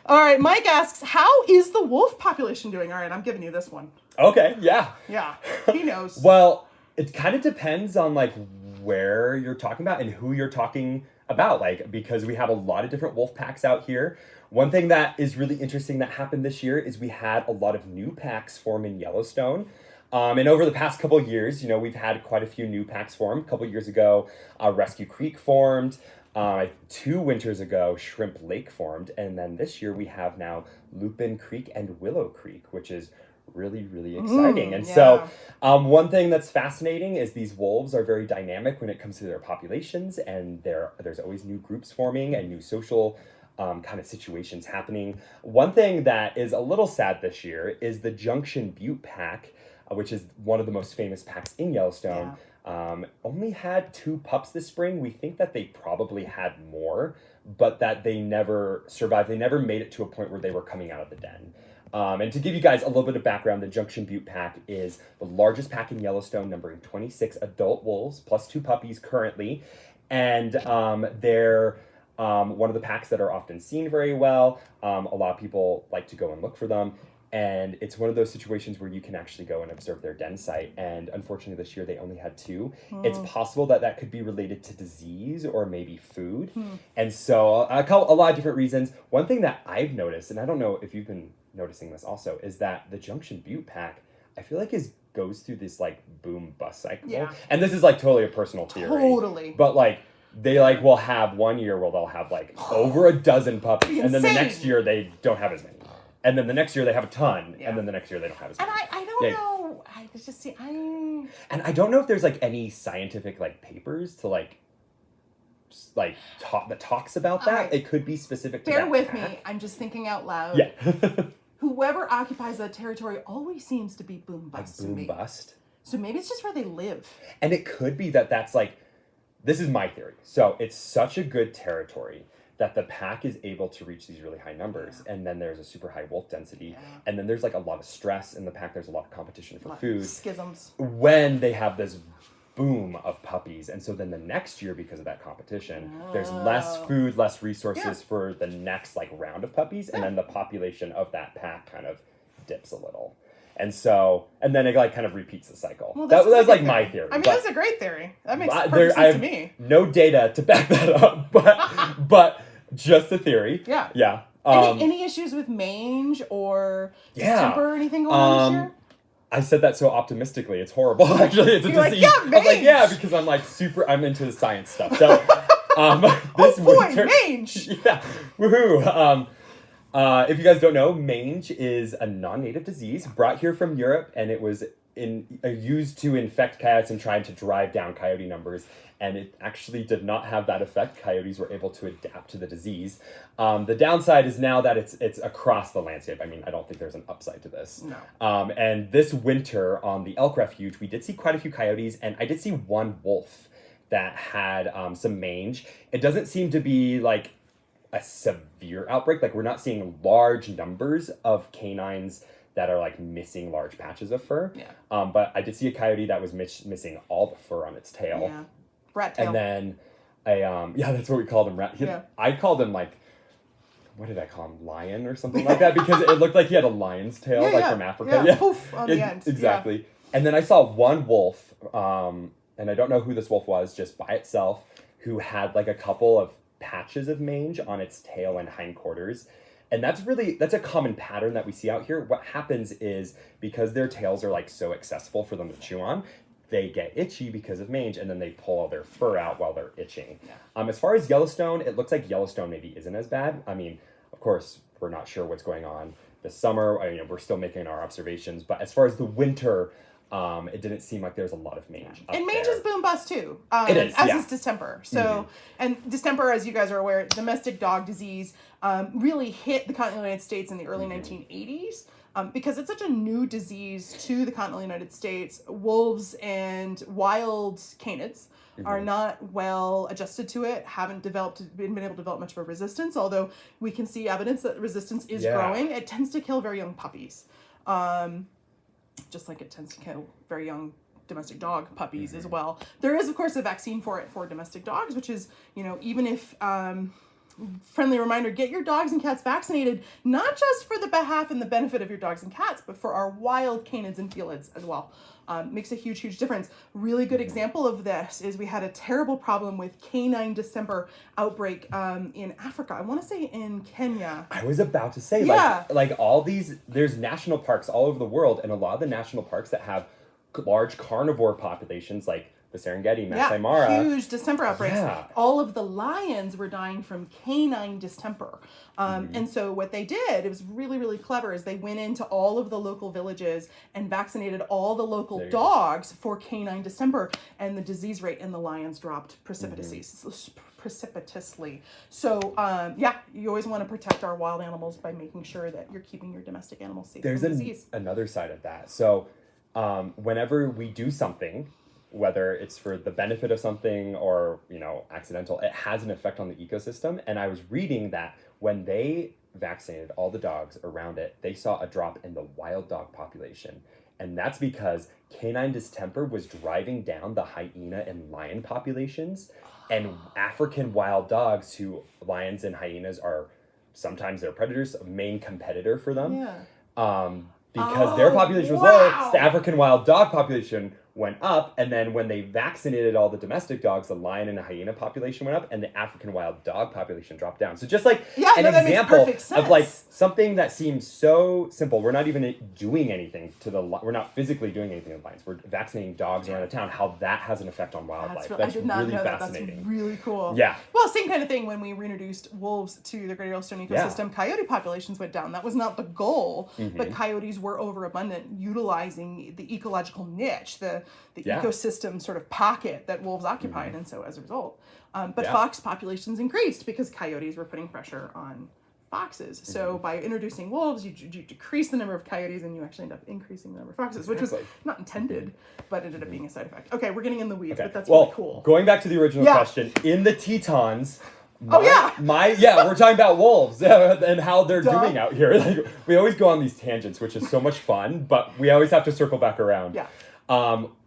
All right, Mike asks, how is the wolf population doing? All right, I'm giving you this one. okay, yeah. Yeah, he knows. Well, it kind of depends on like where you're talking about and who you're talking about, like, because we have a lot of different wolf packs out here. One thing that is really interesting that happened this year is we had a lot of new packs form in Yellowstone. And over the past couple of years, you know, we've had quite a few new packs form. A couple of years ago, Rescue Creek formed. 2 winters ago, Shrimp Lake formed. And then this year we have now Lupin Creek and Willow Creek, which is really, really exciting. And so one thing that's fascinating is these wolves are very dynamic when it comes to their populations, and there's always new groups forming and new social kind of situations happening. One thing that is a little sad this year is the Junction Butte pack, which is one of the most famous packs in Yellowstone. Only had 2 pups this spring. We think that they probably had more, but that they never survived. They never made it to a point where they were coming out of the den. And to give you guys a little bit of background, the Junction Butte pack is the largest pack in Yellowstone, numbering 26 adult wolves plus 2 puppies currently. And they're one of the packs that are often seen very well. A lot of people like to go and look for them. And it's one of those situations where you can actually go and observe their den site. And unfortunately, this year they only had 2. It's possible that could be related to disease or maybe food. And so a lot of different reasons. One thing that I've noticed, and I don't know if you've been noticing this also, is that the Junction Butte pack, I feel like goes through this like boom bust cycle. Yeah. And this is like totally a personal theory. Totally. But like they like will have one year where they'll have like over a dozen puppies, and then the Insane. next year they don't have as many. And then the next year they have a ton, Yeah. and then the next year they don't have as And many. I don't know. I just see. And I don't know if there's like any scientific like papers to like that talks about that. Alright. It could be specific to Bear that with pack. me. I'm just thinking out loud. Yeah. Whoever occupies that territory always seems to be boom Like bust to boom me. bust. So maybe it's just where they live. And it could be that's like, this is my theory. So it's such a good territory that the pack is able to reach these really high numbers. And then there's a super high wolf density. And then there's like a lot of stress in the pack. There's a lot of competition for food. Schisms. When they have this boom of puppies. And so then the next year, because of that competition, there's less food, less resources for the next like round of puppies. And then the population of that pack kind of dips a little. And so, and then it like kind of repeats the cycle. Well, that this is was a like good my theory. theory. I mean, but that's a great theory. That makes I perfect sense have to me. no data to back that up, but just a theory. Yeah. Yeah. Any issues with mange or Yeah. distemper or anything going on this year? I said that so optimistically. It's horrible. Actually, it's a You're like, disease. yeah, I was like, mange. yeah, because I'm into the science stuff. So, this Oh boy, winter, mange! yeah, woohoo! If you guys don't know, mange is a non-native disease brought here from Europe, and it was used to infect coyotes and trying to drive down coyote numbers. And it actually did not have that effect. Coyotes were able to adapt to the disease. The downside is now that it's across the landscape. I mean, I don't think there's an upside to this. No. And this winter on the elk refuge, we did see quite a few coyotes, and I did see one wolf that had some mange. It doesn't seem to be like a severe outbreak. Like, we're not seeing large numbers of canines that are like missing large patches of fur. Yeah. But I did see a coyote that was missing all the fur on its tail. Yeah. Rat tail. And then that's what we called him. Yeah. I called him like, what did I call him? Lion or something like that, because it looked like he had a lion's tail, from Africa. Yeah, poof, on the end. Exactly. Yeah. And then I saw one wolf, and I don't know who this wolf was, just by itself, who had like a couple of patches of mange on its tail and hindquarters. And that's a common pattern that we see out here. What happens is because their tails are like so accessible for them to chew on, they get itchy because of mange, and then they pull all their fur out while they're itching. Yeah. As far as Yellowstone, it looks like Yellowstone maybe isn't as bad. I mean, of course, we're not sure what's going on this summer. I mean, we're still making our observations, but as far as the winter, it didn't seem like there's a lot of mange. And mange is boom bust too. It is, as yeah. is distemper. So, and distemper, as you guys are aware, domestic dog disease, really hit the continental United States in the early 1980s. Because it's such a new disease to the continental United States, wolves and wild canids are not well adjusted to it, haven't been able to develop much of a resistance, although we can see evidence that resistance is growing. It tends to kill very young puppies, just like it tends to kill very young domestic dog puppies as well. There is, of course, a vaccine for it for domestic dogs, which is, even if... friendly reminder, get your dogs and cats vaccinated, not just for the behalf and the benefit of your dogs and cats, but for our wild canids and felids as well. Makes a huge, huge difference. Really good example of this is we had a terrible problem with canine distemper outbreak in Africa. I want to say in Kenya. I was about to say, Yeah. like all these, there's national parks all over the world, and a lot of the national parks that have large carnivore populations, like the Serengeti, Masai Mara. Huge distemper outbreaks. Yeah. All of the lions were dying from canine distemper. And so what they did, it was really, really clever, is they went into all of the local villages and vaccinated all the local dogs for canine distemper. And the disease rate in the lions dropped precipitously. So, you always want to protect our wild animals by making sure that you're keeping your domestic animals safe from disease. Another side of that. So whenever we do something, whether it's for the benefit of something or, accidental, it has an effect on the ecosystem. And I was reading that when they vaccinated all the dogs around it, they saw a drop in the wild dog population. And that's because canine distemper was driving down the hyena and lion populations. And African wild dogs, who lions and hyenas are sometimes their predators, a main competitor for them. Because their population was low, the African wild dog population went up, and then when they vaccinated all the domestic dogs, the lion and the hyena population went up, and the African wild dog population dropped down. So just like an example of like something that seems so simple, we're not even doing anything we're not physically doing anything to the lions. We're vaccinating dogs around the town. How that has an effect on wildlife. That's I did not really know that. fascinating. That's really cool. Yeah. Well, same kind of thing when we reintroduced wolves to the Great Yellowstone ecosystem. Coyote populations went down. That was not the goal, but coyotes were overabundant, utilizing the ecological niche, the ecosystem sort of pocket that wolves occupied, and so as a result. But fox populations increased because coyotes were putting pressure on foxes. So by introducing wolves, you decrease the number of coyotes, and you actually end up increasing the number of foxes, which was not intended, but ended up being a side effect. Okay, we're getting in the weeds, but that's really cool. Going back to the original question, in the Tetons, we're talking about wolves and how they're doing out here. Like, we always go on these tangents, which is so much fun, but we always have to circle back around. Yeah.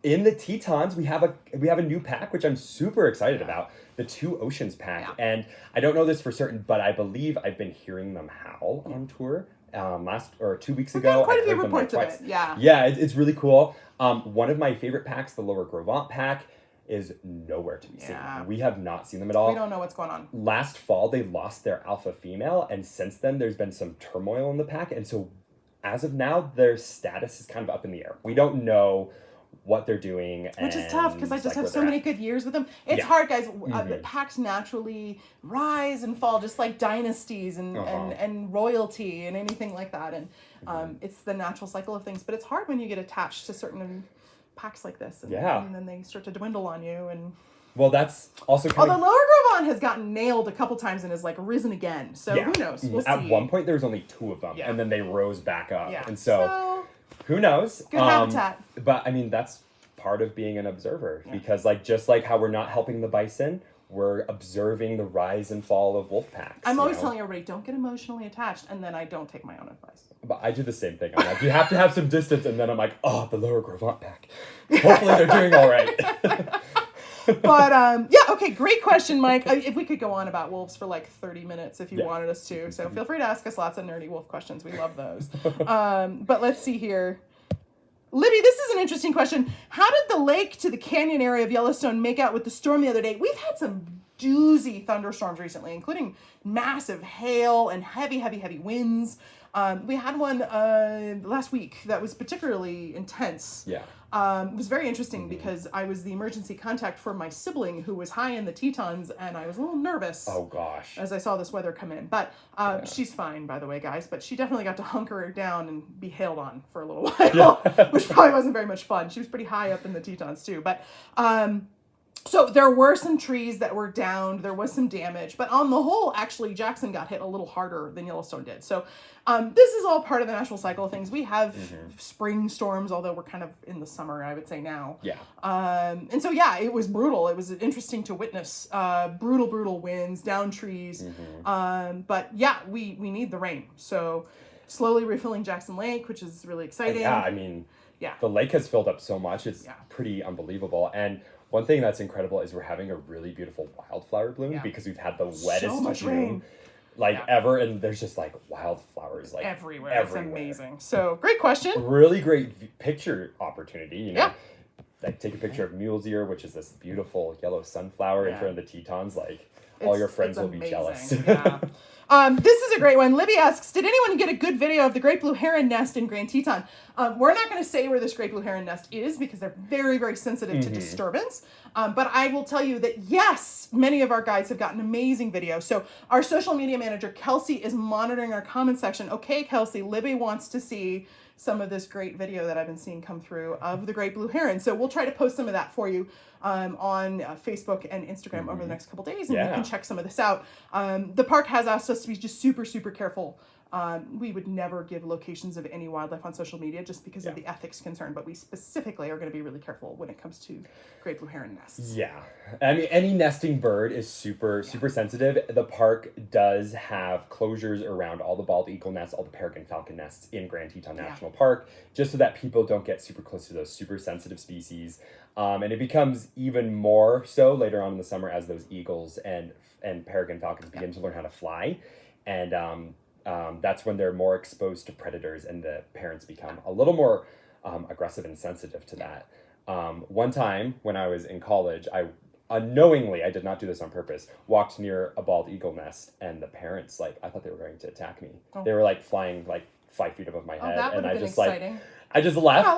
In the Tetons, we have a new pack, which I'm super excited about, the Two Oceans pack. Yeah. And I don't know this for certain, but I believe I've been hearing them howl on tour. 2 weeks ago, quite a few reports of it. Yeah, it's really cool. One of my favorite packs, the Lower Grovant pack, is nowhere to be seen. We have not seen them at all. We don't know what's going on. Last fall, they lost their alpha female, and since then, there's been some turmoil in the pack. And so, as of now, their status is kind of up in the air. We don't know what they're doing. Which is tough, because I just have so many good years with them. It's hard, guys. The packs naturally rise and fall, just like dynasties and royalty and anything like that. And it's the natural cycle of things. But it's hard when you get attached to certain packs like this. And then they start to dwindle on you. And well, that's also kind of... Although Lower Grovant has gotten nailed a couple times and has risen again. So who knows? We'll see. At one point, there was only 2 of them. And then they rose back up. And so who knows? Good habitat. But I mean, that's part of being an observer, because just like how we're not helping the bison, we're observing the rise and fall of wolf packs. I'm always telling everybody, don't get emotionally attached, and then I don't take my own advice. But I do the same thing. I'm like, you have to have some distance, and then I'm like, oh, the Lower Grovant pack. Hopefully they're doing all right. But okay, great question, Mike. If we could go on about wolves for like 30 minutes if you wanted us to, so feel free to ask us lots of nerdy wolf questions. We love those. But let's see here. Libby, this is an interesting question. How did the lake to the canyon area of Yellowstone make out with the storm the other day? We've had some doozy thunderstorms recently, including massive hail and heavy winds. We had one last week that was particularly intense. Yeah. It was very interesting because I was the emergency contact for my sibling who was high in the Tetons, and I was a little nervous. Oh gosh. As I saw this weather come in. But she's fine, by the way, guys. But she definitely got to hunker down and be hailed on for a little while, which probably wasn't very much fun. She was pretty high up in the Tetons too. But so there were some trees that were downed. There was some damage. But on the whole, actually, Jackson got hit a little harder than Yellowstone did. So this is all part of the natural cycle of things. We have spring storms, although we're kind of in the summer, I would say now. Yeah. And so, yeah, it was brutal. It was interesting to witness brutal winds, down trees. But yeah, we need the rain. So slowly refilling Jackson Lake, which is really exciting. Yeah, I mean, yeah, the lake has filled up so much. It's pretty unbelievable. And one thing that's incredible is we're having a really beautiful wildflower bloom because we've had the wettest June ever, and there's just like wildflowers like everywhere. It's amazing. So great question. Really great picture opportunity. You know, like take a picture of mule's ear, which is this beautiful yellow sunflower in front of the Tetons. Like all your friends will be jealous. Yeah. This is a great one. Libby asks, did anyone get a good video of the great blue heron nest in Grand Teton? We're not going to say where this great blue heron nest is because they're very, very sensitive to disturbance. But I will tell you that, yes, many of our guides have gotten amazing video. So our social media manager, Kelsey, is monitoring our comment section. Okay, Kelsey, Libby wants to see some of this great video that I've been seeing come through of the great blue heron. So we'll try to post some of that for you on Facebook and Instagram over the next couple days, and you can check some of this out. The park has asked us to be just super, super careful. We would never give locations of any wildlife on social media just because of the ethics concern, but we specifically are going to be really careful when it comes to great blue heron nests. Yeah. I mean, any nesting bird is super sensitive. The park does have closures around all the bald eagle nests, all the peregrine falcon nests in Grand Teton National Park, just so that people don't get super close to those super sensitive species. And it becomes even more so later on in the summer as those eagles and peregrine falcons begin to learn how to fly. And that's when they're more exposed to predators, and the parents become a little more aggressive and sensitive to that. One time when I was in college, I unknowingly, I did not do this on purpose, walked near a bald eagle nest, and the parents, like, I thought they were going to attack me. They were like flying like 5 feet above my head, and I just exciting. I just left,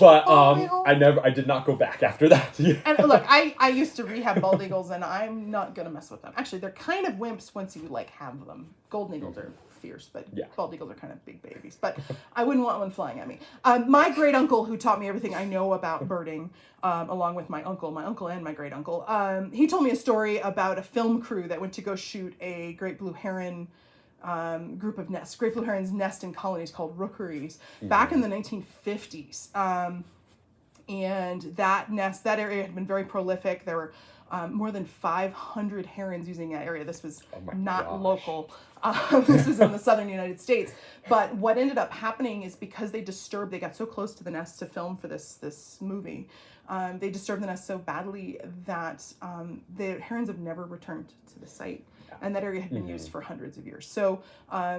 but I did not go back after that. And look, I used to rehab bald eagles, and I'm not gonna mess with them. Actually, they're kind of wimps once you like have them. Golden eagles are fierce, but bald eagles are kind of big babies. But I wouldn't want one flying at me. My great uncle, who taught me everything I know about birding, along with my uncle and my great uncle, he told me a story about a film crew that went to go shoot a great blue heron group of nests. Great blue herons nest in colonies called rookeries back in the 1950s. And that area had been very prolific. There were more than 500 herons using that area. This was not local. This is in the southern United States. But what ended up happening is because they got so close to the nest to film for this movie, they disturbed the nest so badly that the herons have never returned to the site. And that area had been used for hundreds of years. So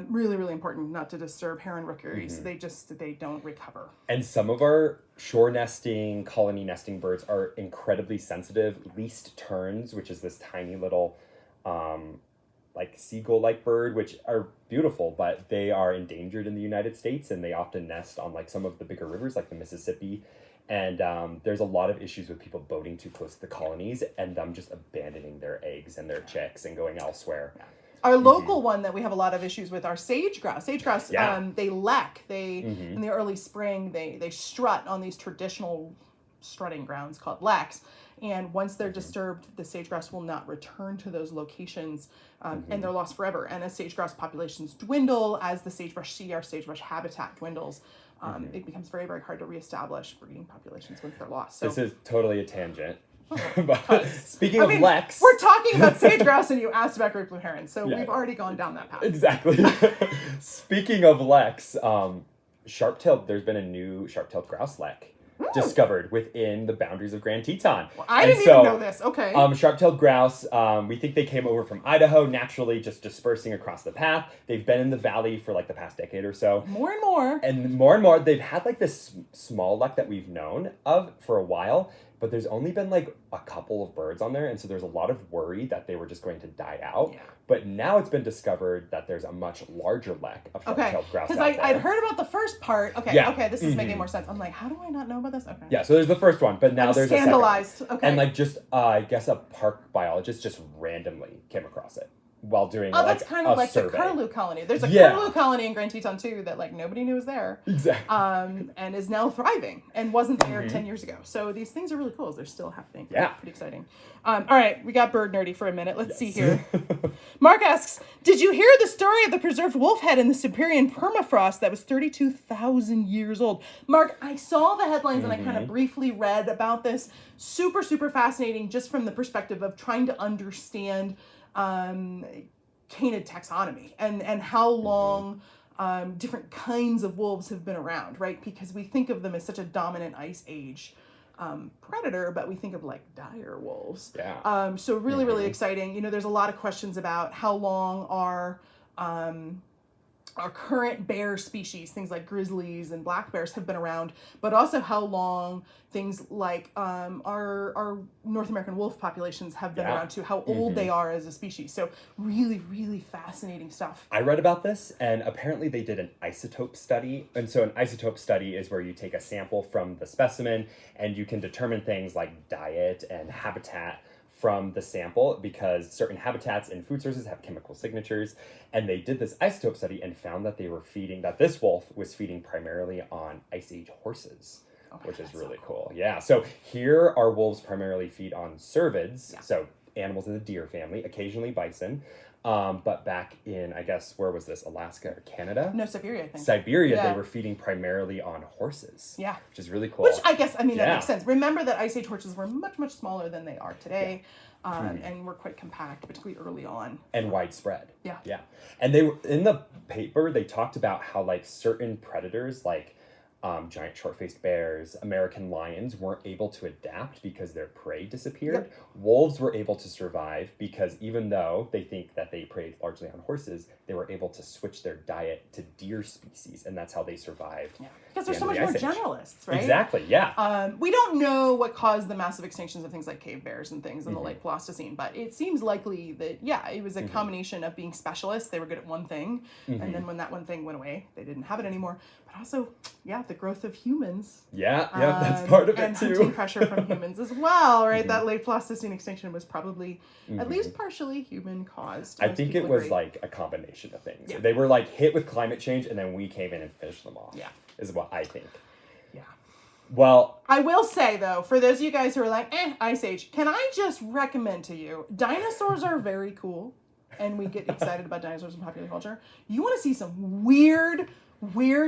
really, really important not to disturb heron rookeries. They don't recover. And some of our shore nesting, colony nesting birds are incredibly sensitive. Least terns, which is this tiny little like seagull-like bird, which are beautiful, but they are endangered in the United States, and they often nest on like some of the bigger rivers like the Mississippi. And there's a lot of issues with people boating too close to the colonies and them just abandoning their eggs and their chicks and going elsewhere. Our local one that we have a lot of issues with are sage grouse. Sage grouse, they lek. In the early spring, they strut on these traditional strutting grounds called leks. And once they're disturbed, the sage grouse will not return to those locations, and they're lost forever. And as sage grouse populations dwindle, as the sagebrush our sagebrush habitat dwindles, it becomes very, very hard to reestablish breeding populations once they're lost. So, this is totally a tangent. But speaking of leks, we're talking about sage grouse, and you asked about great blue herons, so we've already gone down that path. Exactly. Speaking of leks, there's been a new sharp-tailed grouse lek discovered within the boundaries of Grand Teton. Well, I didn't even know this. Okay. Sharp-tailed grouse, we think they came over from Idaho, naturally just dispersing across the path. They've been in the valley for like the past decade or so. More and more. And more and more. They've had like this small lek that we've known of for a while, but there's only been like a couple of birds on there, and so there's a lot of worry that they were just going to die out. Yeah. But now it's been discovered that there's a much larger lek of sharp-tailed grouse out there. I'd heard about the first part. Okay, this is making more sense. I'm like, how do I not know about this? Okay. Yeah, so there's the first one, but now there's scandalized. a second one. Okay. And like just, I guess a park biologist just randomly came across it while doing that's kind of like survey. the curlew colony. There's a curlew colony in Grand Teton too that like nobody knew was there. Exactly. And is now thriving and wasn't there 10 years ago. So these things are really cool. They're still happening. Yeah. Pretty exciting. All right, we got bird nerdy for a minute. Let's see here. Mark asks, did you hear the story of the preserved wolf head in the Siberian permafrost that was 32,000 years old? Mark, I saw the headlines and I kind of briefly read about this. Super, super fascinating just from the perspective of trying to understand canid taxonomy and how long different kinds of wolves have been around, right? Because we think of them as such a dominant ice age predator, but we think of like dire wolves. Yeah. So really, really exciting. You know, there's a lot of questions about how long our current bear species, things like grizzlies and black bears, have been around, but also how long things like our North American wolf populations have been around too, how old they are as a species. So really, really fascinating stuff. I read about this, and apparently they did an isotope study. And so an isotope study is where you take a sample from the specimen and you can determine things like diet and habitat from the sample, because certain habitats and food sources have chemical signatures. And they did this isotope study and found that that this wolf was feeding primarily on Ice Age horses, which is really cool. Yeah. So here our wolves primarily feed on cervids, so animals in the deer family, occasionally bison. But back in, I guess, where was this? Alaska or Canada? No, Siberia, I think. Siberia, they were feeding primarily on horses. Yeah. Which is really cool. Which I guess, that makes sense. Remember that Ice Age horses were much, much smaller than they are today. And were quite compact, particularly early on. And widespread. Yeah. Yeah. And they were, in the paper, they talked about how like certain predators, like giant short-faced bears, American lions, weren't able to adapt because their prey disappeared. Yep. Wolves were able to survive because even though they think that they preyed largely on horses, they were able to switch their diet to deer species, and that's how they survived. Yeah. Because they're so much more generalists, right? Exactly, yeah. We don't know what caused the massive extinctions of things like cave bears and things in the late Pleistocene, but it seems likely that, it was a combination of being specialists. They were good at one thing, and then when that one thing went away, they didn't have it anymore. But also, the growth of humans. Yeah, that's part of it and too. And hunting pressure from humans as well, right? That late Pleistocene extinction was probably at least partially human caused. I think it was like a combination of things. Yeah. They were like hit with climate change, and then we came in and finished them off. Yeah. Is what I think. Yeah. Well, I will say though, for those of you guys who are like, Ice Age, can I just recommend to you, dinosaurs are very cool, and we get excited about dinosaurs in popular culture. You want to see some weird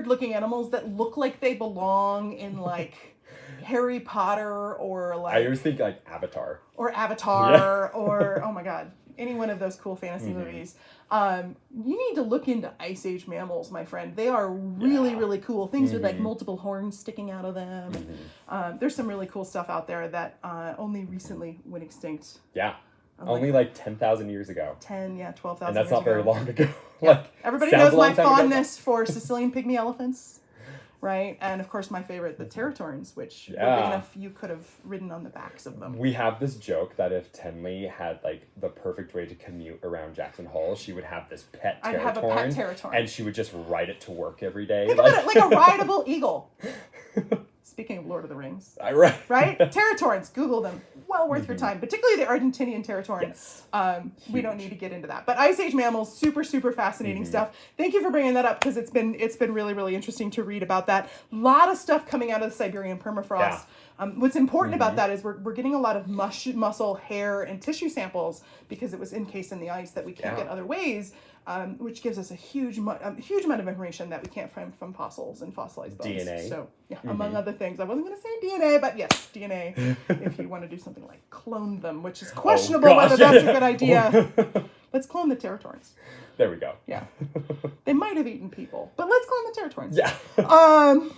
looking animals that look like they belong in like Harry Potter or like... I always think like Avatar. Or Avatar or, oh my God, any one of those cool fantasy movies. You need to look into Ice Age mammals, my friend. They are really, really cool. Things with like multiple horns sticking out of them. There's some really cool stuff out there that only recently went extinct. Yeah. Only like 10,000 years ago. 12,000 years ago. And that's not very long ago. Like, everybody knows my fondness for Sicilian pygmy elephants, right? And of course my favorite, the Territorns, which were big enough you could have ridden on the backs of them. We have this joke that if Tenley had like the perfect way to commute around Jackson Hole, she would have this pet Territorn. I'd have a pet Territorn. And she would just ride it to work every day. Think about it like a rideable eagle. Speaking of Lord of the Rings. Right? Territorns. Google them. Well worth your time. Particularly the Argentinian Territorn. Yes. We don't need to get into that. But Ice Age mammals, super, super fascinating stuff. Thank you for bringing that up because it's been really, really interesting to read about that. A lot of stuff coming out of the Siberian permafrost. Yeah. What's important about that is we're getting a lot of muscle, hair, and tissue samples because it was encased in the ice that we can't get other ways. Which gives us a huge amount of information that we can't find from fossils and fossilized bones. DNA. So, among other things. I wasn't going to say DNA, but yes, DNA, if you want to do something like clone them, which is questionable whether that's a good idea. Let's clone the Territorns. There we go. Yeah. They might have eaten people, but let's clone the Territorns. Yeah.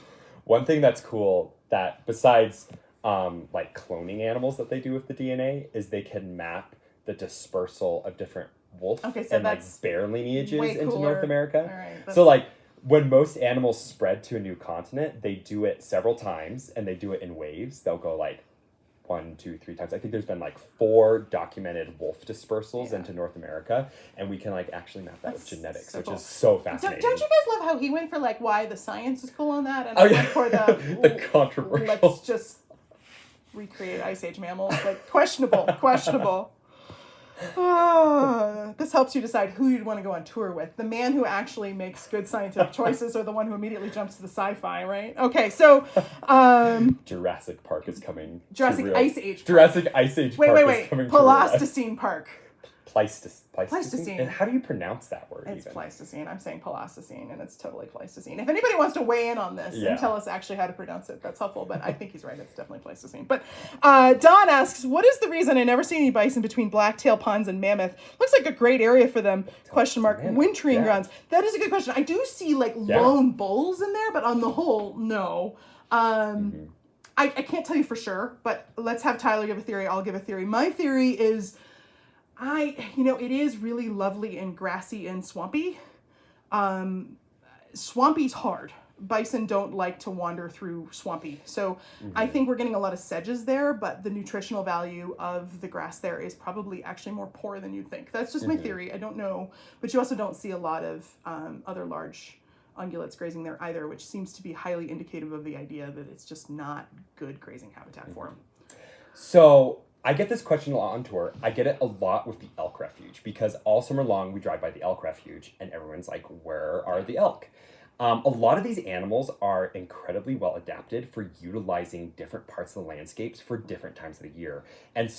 One thing that's cool that besides like cloning animals that they do with the DNA is they can map the dispersal of different wolf and like bear lineages into North America. All right, so like when most animals spread to a new continent, they do it several times and they do it in waves. They'll go like 1, 2, 3 times. I think there's been like 4 documented wolf dispersals into North America, and we can like actually map that with genetics, so which cool. is so fascinating. Don't you guys love how he went for like why the science is cool on that, and I went for the controversial. Let's just recreate Ice Age mammals. Like questionable. This helps you decide who you'd want to go on tour with. The man who actually makes good scientific choices or the one who immediately jumps to the sci-fi, right? Okay, so Jurassic Park is coming. Jurassic Ice Age Park. Jurassic Ice Age Park is coming. Pleistocene Park. Pleistocene? And how do you pronounce that word? It's Pleistocene. I'm saying Pleistocene, and it's totally Pleistocene. If anybody wants to weigh in on this and tell us actually how to pronounce it, that's helpful. But I think he's right. It's definitely Pleistocene. But Don asks, what is the reason I never see any bison between blacktail ponds and mammoth? Looks like a great area for them. Wintering grounds. That is a good question. I do see like lone bulls in there, but on the whole, no. I can't tell you for sure, but let's have Tyler give a theory. I'll give a theory. My theory is, it is really lovely and grassy and swampy. Swampy's hard. Bison don't like to wander through swampy. So I think we're getting a lot of sedges there, but the nutritional value of the grass there is probably actually more poor than you'd think. That's just my theory. I don't know. But you also don't see a lot of other large ungulates grazing there either, which seems to be highly indicative of the idea that it's just not good grazing habitat for them. So I get this question a lot on tour. I get it a lot with the elk refuge because all summer long we drive by the elk refuge and everyone's like, where are the elk? A lot of these animals are incredibly well adapted for utilizing different parts of the landscapes for different times of the year. And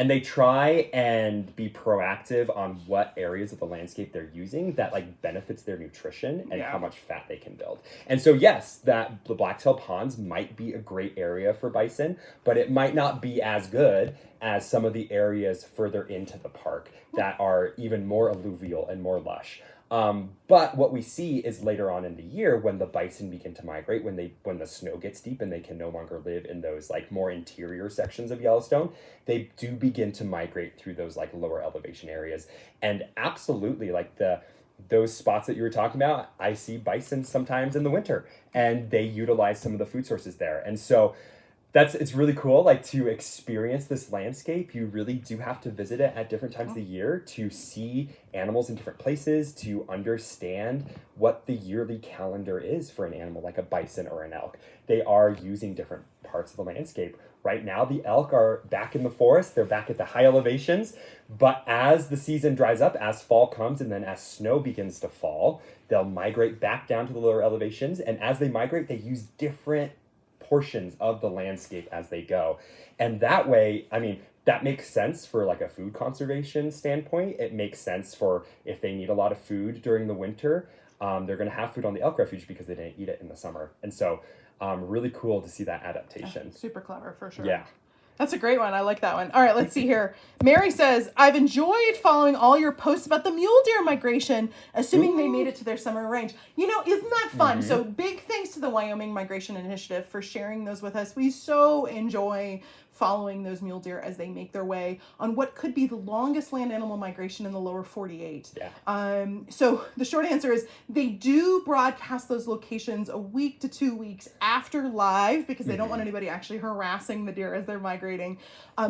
they try and be proactive on what areas of the landscape they're using that like benefits their nutrition and how much fat they can build. And so yes, the blacktail ponds might be a great area for bison, but it might not be as good as some of the areas further into the park that are even more alluvial and more lush. But what we see is later on in the year when the bison begin to migrate, when the snow gets deep and they can no longer live in those like more interior sections of Yellowstone, they do begin to migrate through those like lower elevation areas. And absolutely like those spots that you were talking about, I see bison sometimes in the winter and they utilize some of the food sources there. And so it's really cool, like to experience this landscape. You really do have to visit it at different times of the year to see animals in different places, to understand what the yearly calendar is for an animal like a bison or an elk. They are using different parts of the landscape. Right now, the elk are back in the forest. They're back at the high elevations. But as the season dries up, as fall comes, and then as snow begins to fall, they'll migrate back down to the lower elevations. And as they migrate, they use different portions of the landscape as they go. And that way, I mean, that makes sense for like a food conservation standpoint. It makes sense for if they need a lot of food during the winter, they're going to have food on the elk refuge because they didn't eat it in the summer. And so really cool to see that adaptation. Super clever for sure. Yeah. That's a great one. I like that one. All right, let's see here. Mary says, I've enjoyed following all your posts about the mule deer migration, assuming they made it to their summer range. Isn't that fun? So big thanks to the Wyoming Migration Initiative for sharing those with us. We so enjoy following those mule deer as they make their way on what could be the longest land animal migration in the lower 48. Yeah. So the short answer is they do broadcast those locations a week to 2 weeks after live because they don't want anybody actually harassing the deer as they're migrating.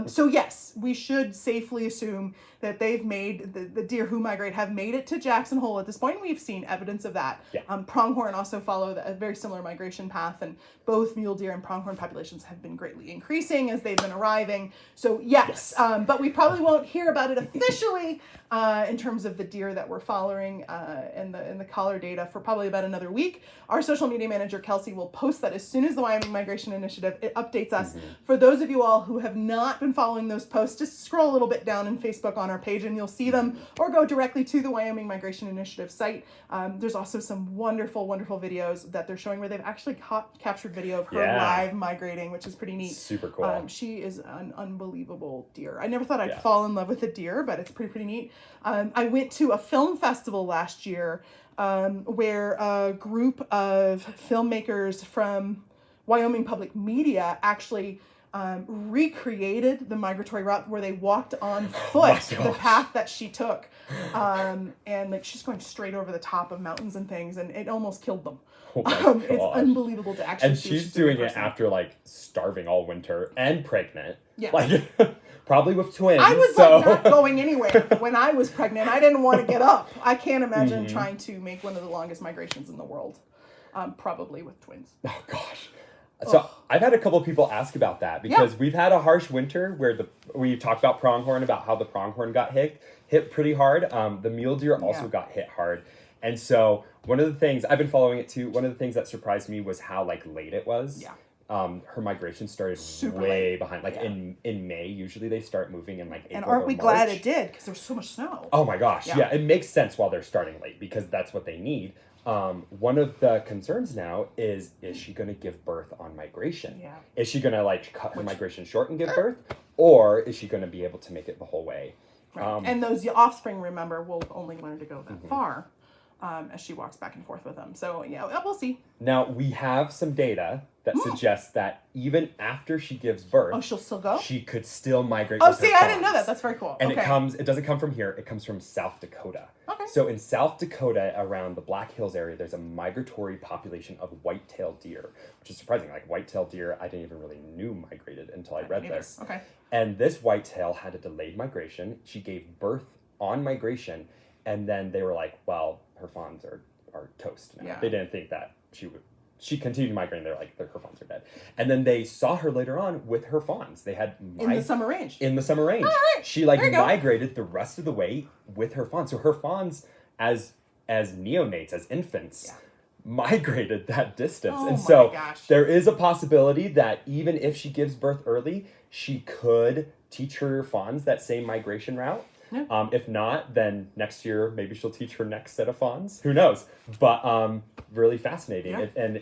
So yes, we should safely assume that they've made, the deer who migrate have made it to Jackson Hole at this point. We've seen evidence of that. Yeah. Pronghorn also follow a very similar migration path, and both mule deer and pronghorn populations have been greatly increasing as they've been arriving. So yes. But we probably won't hear about it officially in terms of the deer that we're following in the collar data for probably about another week. Our social media manager, Kelsey, will post that as soon as the Wyoming Migration Initiative updates us. For those of you all who have not been following those posts, just scroll a little bit down in Facebook on our page and you'll see them, or go directly to the Wyoming Migration Initiative site. There's also some wonderful, wonderful videos that they're showing where they've actually captured video of her live migrating, which is pretty neat. Super cool. She is an unbelievable deer. I never thought I'd fall in love with a deer, but it's pretty neat. I went to a film festival last year where a group of filmmakers from Wyoming Public Media actually recreated the migratory route where they walked on Oh my foot the gosh. path that she took. And like she's going straight over the top of mountains and things, and it almost killed them. Oh my It's gosh. unbelievable to actually And see what she's doing in it person. after like starving all winter and pregnant. Yeah. Like probably with twins. I was so. like not going anywhere when I was pregnant. I didn't want to get up. I can't imagine Mm-hmm. trying to make one of the longest migrations in the world. Probably with twins. Oh gosh. So I've had a couple of people ask about that because we've had a harsh winter where we talked about pronghorn, about how the pronghorn got hit pretty hard. The mule deer also got hit hard. And so one of the things, I've been following it too, one of the things that surprised me was how like late it was. Yeah. Her migration started Super way late. behind. Like in May, usually they start moving in like April And aren't or we glad March. it did? Because there's so much snow. Oh my gosh. Yeah. Yeah, it makes sense while they're starting late because that's what they need. One of the concerns now is she going to give birth on migration? Yeah. Is she going to like cut her migration short and give birth? Or is she going to be able to make it the whole way? Right. And those offspring, remember, will only learn to go that Mm-hmm. far as she walks back and forth with them. So, yeah, we'll see. Now, we have some data that suggests that even after she gives birth, Oh, she'll still go? she could still migrate Oh, with her see, I didn't know fawns. that. That's very cool. And okay. it doesn't come from here, it comes from South Dakota. Okay. So in South Dakota, around the Black Hills area, there's a migratory population of white-tailed deer, which is surprising. Like white-tailed deer, I didn't even really knew migrated until I read neither. this. Okay. And this whitetail had a delayed migration. She gave birth on migration, and then they were like, well, her fawns are toast now. Yeah. They didn't think that she continued migrating. They're like, her fawns are dead. And then they saw her later on with her fawns. They had In the summer range. in the summer range. All right. She like There you go. migrated the rest of the way with her fawns. So her fawns as neonates, as infants, migrated that distance. Oh and my so gosh. there is a possibility that even if she gives birth early, she could teach her fawns that same migration route. Yeah. If not, then next year maybe she'll teach her next set of fawns. Who knows? But really fascinating. Yeah. And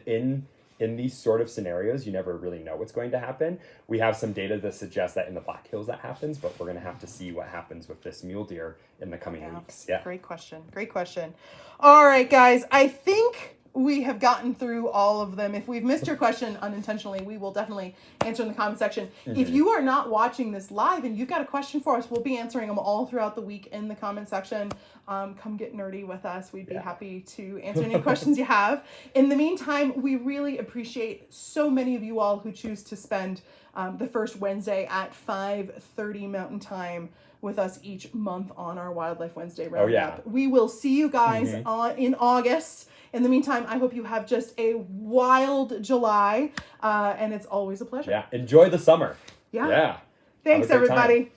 in these sort of scenarios, you never really know what's going to happen. We have some data that suggests that in the Black Hills that happens, but we're going to have to see what happens with this mule deer in the coming weeks. Yeah. Great question. Great question. All right, guys. I think we have gotten through all of them. If we've missed your question unintentionally, we will definitely answer in the comment section. If you are not watching this live and you've got a question for us, we'll be answering them all throughout the week in the comment section. Come get nerdy with us. We'd be happy to answer any questions you have. In the meantime, we really appreciate so many of you all who choose to spend the first Wednesday at 5:30 Mountain Time with us each month on our Wildlife Wednesday roundup. yeah. We will see you guys in August. In the meantime, I hope you have just a wild July, and it's always a pleasure. Yeah. Enjoy the summer. Yeah. Yeah. Thanks, Have a great time. everybody.